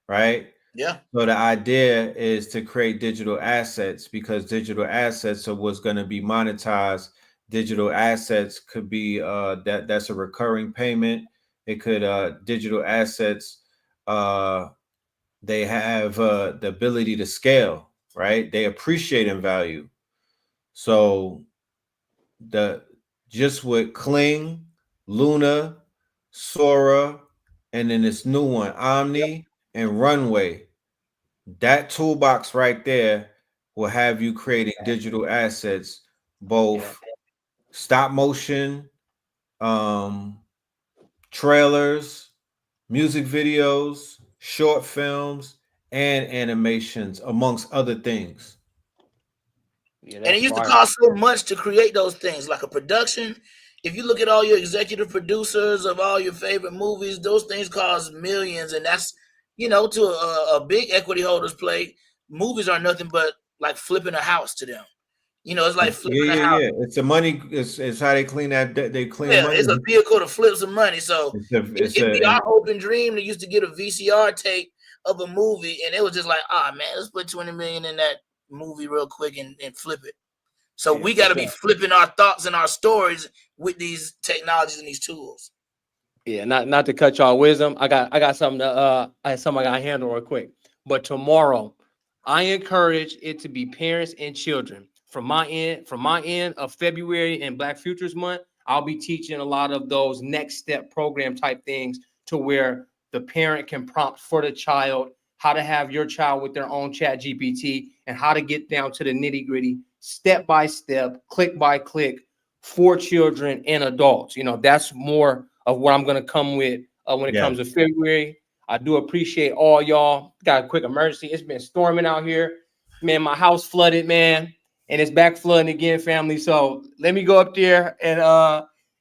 right? Yeah. So the idea is to create digital assets because digital assets are what's going to be monetized. Digital assets could be that's a recurring payment. It could digital assets they have the ability to scale, right? They appreciate in value. So the just with Kling, Luna, Sora, and then this new one, Omni and Runway, that toolbox right there will have you creating digital assets, both stop motion, um, trailers, music videos, short films, and animations, amongst other things. Yeah, And it that's used to fire. cost so much to create those things, like a production. If you look at all your executive producers of all your favorite movies, those things cost millions, and that's to a big equity holders play. Movies are nothing but like flipping a house to them. It's like flipping a house. It's a money. It's how they clean that. They clean Yeah, money. it's a vehicle to flip some money. So it'd be And our hope and dream to used to get a VCR tape of a movie, and it was just like, man, let's put 20 million in that movie real quick and flip it. So Yeah, we for got to be sure. flipping our thoughts and our stories with these technologies and these tools. Yeah, not to cut y'all wisdom. I got something to I got to handle real quick. But tomorrow, I encourage it to be parents and children. From my end of February and Black Futures Month, I'll be teaching a lot of those next step program type things to where the parent can prompt for the child how to have your child with their own chat GPT and how to get down to the nitty gritty, step by step, click by click for children and adults. That's more of what I'm going to come with when it comes to February. I do appreciate all y'all. Got a quick emergency. It's been storming out here. Man, my house flooded, man. And it's back flooding again, family. So let me go up there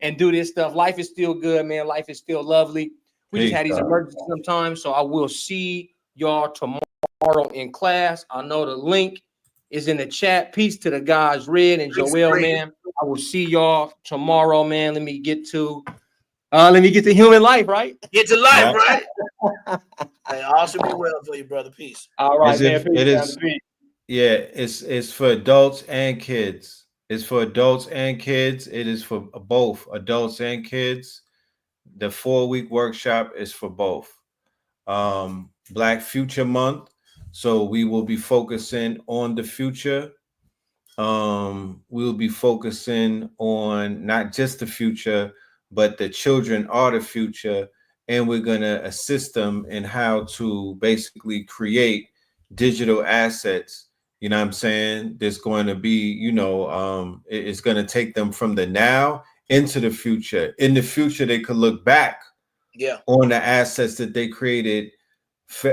and do this stuff. Life is still good, man. Life is still lovely. We just had these emergencies sometimes. So I will see y'all tomorrow in class. I know the link is in the chat. Peace to the guys, Red and Joel, man. I will see y'all tomorrow, man. Let me get to human life, right? Get to life, right? Hey, all should be well for you, brother. Peace. All right, man. it is. Yeah, it's for adults and kids. It's for adults and kids. It is for both adults and kids. The 4-week workshop is for both. Black Future Month. So we will be focusing on the future. We'll be focusing on not just the future, but the children are the future. And we're going to assist them in how to basically create digital assets You know what I'm saying? There's going to be, it's going to take them from the now into the future. In the future, they could look back on the assets that they created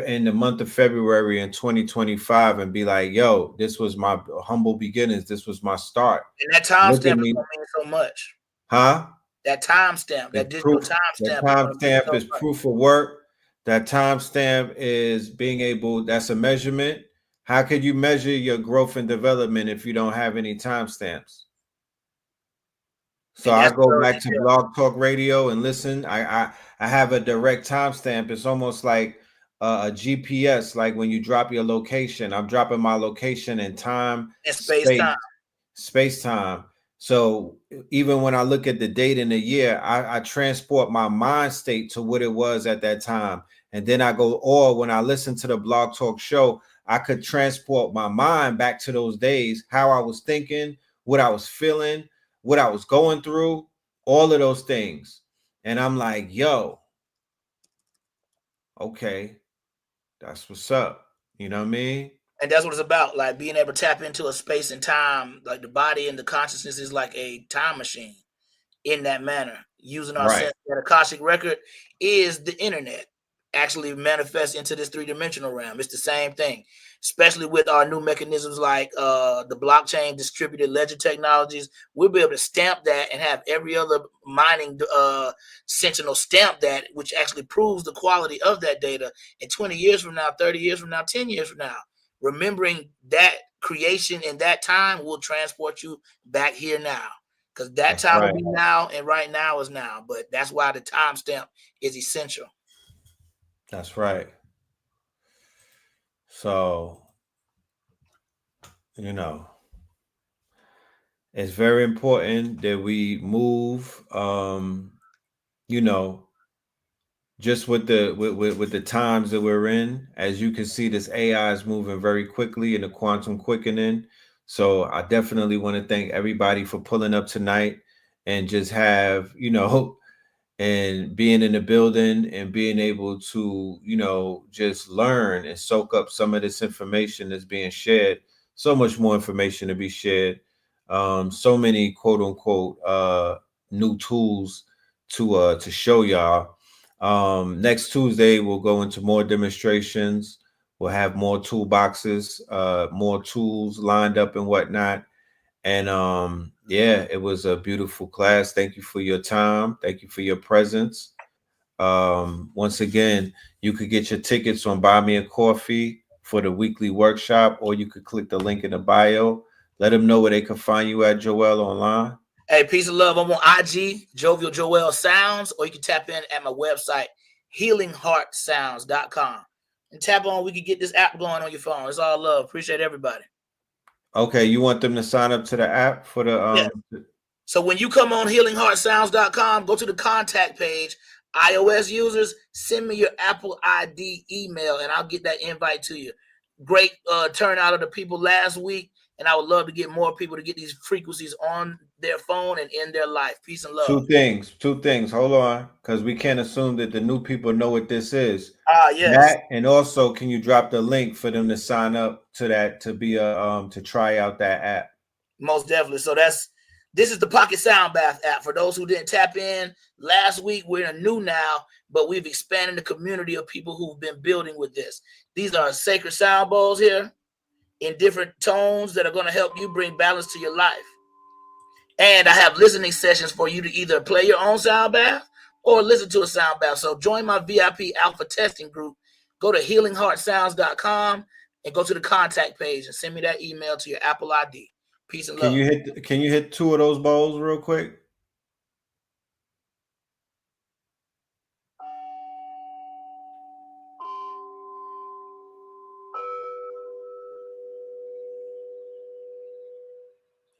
in the month of February in 2025 and be like, yo, this was my humble beginnings. This was my start. And that timestamp is going to mean so much. Huh? That timestamp, that digital timestamp. That timestamp is proof of work. That timestamp is being able, that's a measurement. How could you measure your growth and development if you don't have any timestamps? So I go back to Blog Talk Radio and listen. I have a direct timestamp. It's almost like a GPS, like when you drop your location. I'm dropping my location in time, and space time. So even when I look at the date and the year, I transport my mind state to what it was at that time. And then I go, or when I listen to the Blog Talk show, I could transport my mind back to those days, how I was thinking, what I was feeling, what I was going through, all of those things. And I'm like, yo, okay, that's what's up. You know what I mean? And that's what it's about, like being able to tap into a space and time, like the body and the consciousness is like a time machine in that manner. Using our sense that Akashic record is the internet actually manifests into this three-dimensional realm. It's the same thing, especially with our new mechanisms like the blockchain distributed ledger technologies. We'll be able to stamp that and have every other mining sentinel stamp that, which actually proves the quality of that data. And 20 years from now, 30 years from now, 10 years from now, remembering that creation in that time will transport you back here now. Because that time will be now, and right now is now. But that's why the timestamp is essential. That's right. So, it's very important that we move, just with the times that we're in. As you can see, this AI is moving very quickly in the quantum quickening. So I definitely want to thank everybody for pulling up tonight and just have, and being in the building and being able to, just learn and soak up some of this information that's being shared. So much more information to be shared. So many quote unquote new tools to show y'all. Next Tuesday we'll go into more demonstrations. We'll have more toolboxes, more tools lined up and whatnot. And it was a beautiful class. Thank you for your time. Thank you for your presence. Once again, you could get your tickets on Buy Me a Coffee for the weekly workshop, or you could click the link in the bio. Let them know where they can find you at, Joel, online. Hey, peace of love. I'm on IG, Jovial Joel Sounds, or you can tap in at my website, healingheartsounds.com. And tap on, we can get this app going on your phone. It's all love. Appreciate everybody. Okay, you want them to sign up to the app for the So when you come on healingheartsounds.com, go to the contact page. iOS users, send me your Apple ID email and I'll get that invite to you. Great turnout of the people last week, and I would love to get more people to get these frequencies on their phone and in their life. Peace and love. Two things. Hold on, because we can't assume that the new people know what this is. Yes. That, and also, can you drop the link for them to sign up to that, to be to try out that app? Most definitely. So this is the Pocket Sound Bath app. For those who didn't tap in last week, we're in a new now, but we've expanded the community of people who've been building with this. These are sacred sound bowls here in different tones that are going to help you bring balance to your life. And I have listening sessions for you to either play your own sound bath or listen to a sound bath. So join my VIP alpha testing group. Go to healingheartsounds.com and go to the contact page and send me that email to your Apple ID. Peace and love. Can you hit two of those bowls real quick?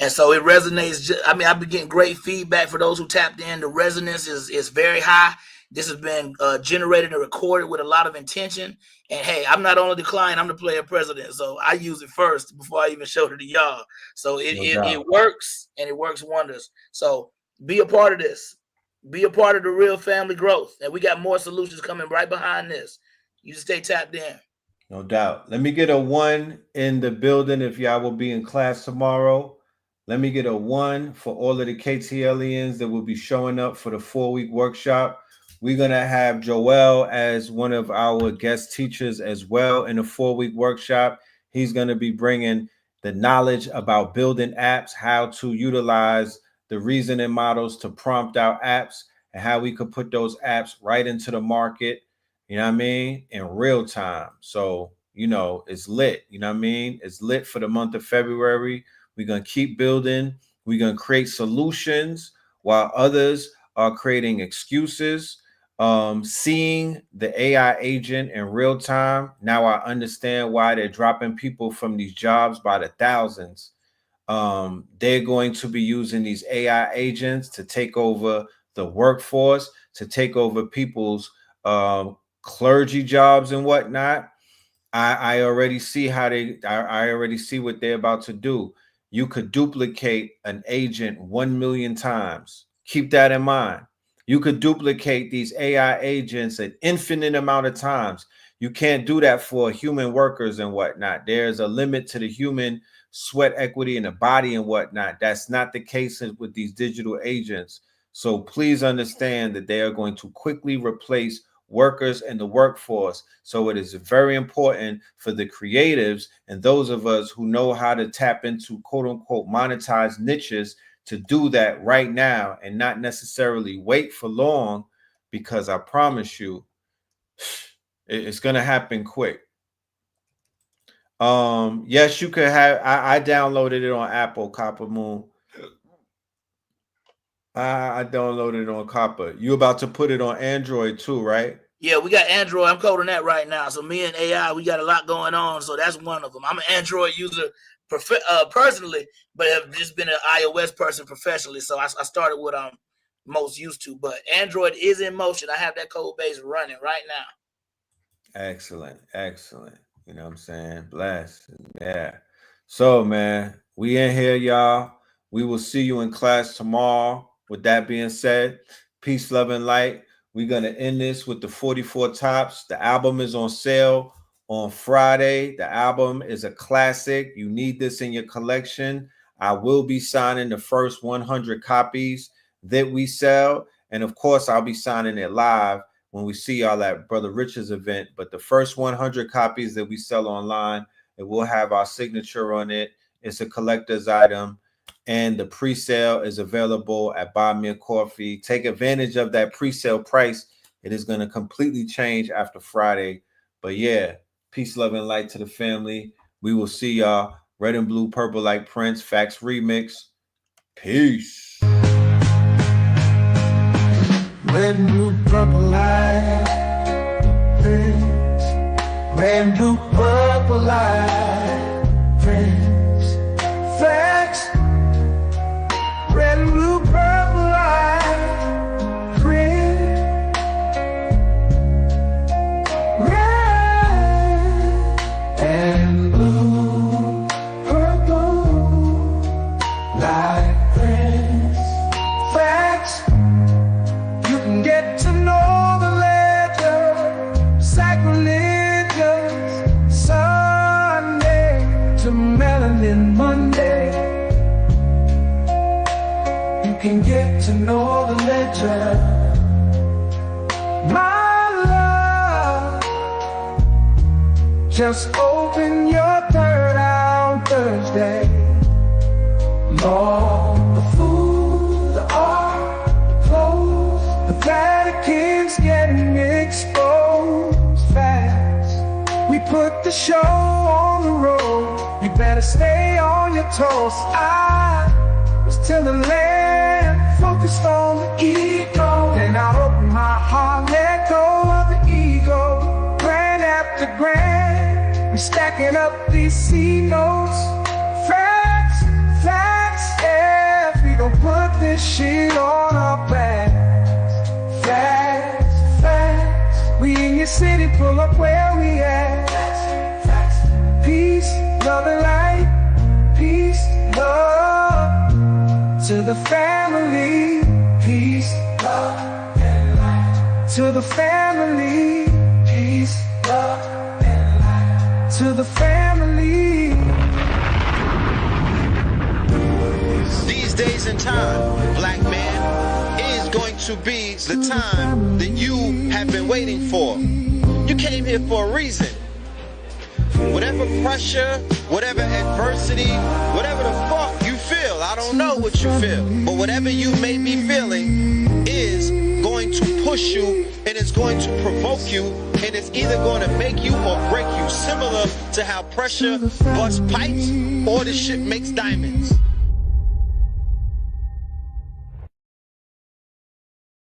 And so it resonates. I mean, I've been getting great feedback for those who tapped in. The resonance is very high. This has been generated and recorded with a lot of intention. And hey, I'm not only the client, I'm the player president. So I use it first before I even showed it to y'all. So it works, and it works wonders. So be a part of this. Be a part of the real family growth. And we got more solutions coming right behind this. You just stay tapped in. No doubt. Let me get a 1 in the building if y'all will be in class tomorrow. Let me get a 1 for all of the KTLians that will be showing up for the 4-week workshop. We're going to have Joel as one of our guest teachers as well in the 4-week workshop. He's going to be bringing the knowledge about building apps, how to utilize the reasoning models to prompt out apps, and how we could put those apps right into the market. You know what I mean? In real time. So, it's lit. You know what I mean? It's lit for the month of February. We're going to keep building. We're going to create solutions while others are creating excuses. Seeing the AI agent in real time. Now I understand why they're dropping people from these jobs by the thousands. They're going to be using these AI agents to take over the workforce, to take over people's clergy jobs and whatnot. I already see I already see what they're about to do. You could duplicate an agent 1 million times. Keep that in mind. You could duplicate these AI agents an infinite amount of times. You can't do that for human workers and whatnot. There's a limit to the human sweat equity in the body and whatnot. That's not the case with these digital agents. So please understand that they are going to quickly replace workers in the workforce. So it is very important for the creatives and those of us who know how to tap into quote unquote monetized niches to do that right now and not necessarily wait for long, because I promise you it's going to happen quick. Yes, you could have. I downloaded it on Apple, Copper Moon. I downloaded it on Copper. You about to put it on Android too, right? Yeah, we got Android. I'm coding that right now. So me and AI, we got a lot going on. So that's one of them. I'm an Android user personally, but have just been an iOS person professionally. So I started what I'm most used to. But Android is in motion. I have that code base running right now. Excellent. You know what I'm saying? Bless. Yeah. So, man, we in here, y'all. We will see you in class tomorrow. With that being said, peace, love, and light. We're going to end this with the 44 Tops. The album is on sale on Friday. The album is a classic. You need this in your collection. I will be signing the first 100 copies that we sell. And of course, I'll be signing it live when we see y'all at Brother Richard's event. But the first 100 copies that we sell online, it will have our signature on it. It's a collector's item. And the pre-sale is available at Buy Me a Coffee. Take advantage of that pre-sale price. It is going to completely change after Friday. But yeah, peace, love, and light to the family. We will see y'all. Red and Blue, Purple like Prince, Facts Remix. Peace. Red and blue, purple light, Prince. Red and blue, purple light, Prince. Facts. Red and blue, purple light, Prince. Red and blue, purple light, Prince. Facts. You can get to know the ledger, sacrilegious Sunday to melanin Monday. You can get to know the ledger, my love. Just open your third eye on Thursday. Lord, the food, the art, the clothes, the Vatican's getting exposed fast. We put the show on the road. You better stay on your toes. I was telling land, focused on the ego. Then I open my heart, let go of the ego. Grand after grand, we stacking up these C notes. Facts, facts, yeah. We gon' put this shit on our backs. Facts, facts. We in your city, pull up where we at. Facts, facts. Peace, love and light. Peace, love to the family. Peace, love and light to the family. Peace, love and light. to the family. These days and time, black man, is going to be the time that you have been waiting for. You came here for a reason. Whatever pressure, whatever adversity, whatever the fuck you feel, I don't know what you feel, but whatever you may be feeling is going to push you, and it's going to provoke you, and it's either going to make you or break you, similar to how pressure busts pipes or the shit makes diamonds.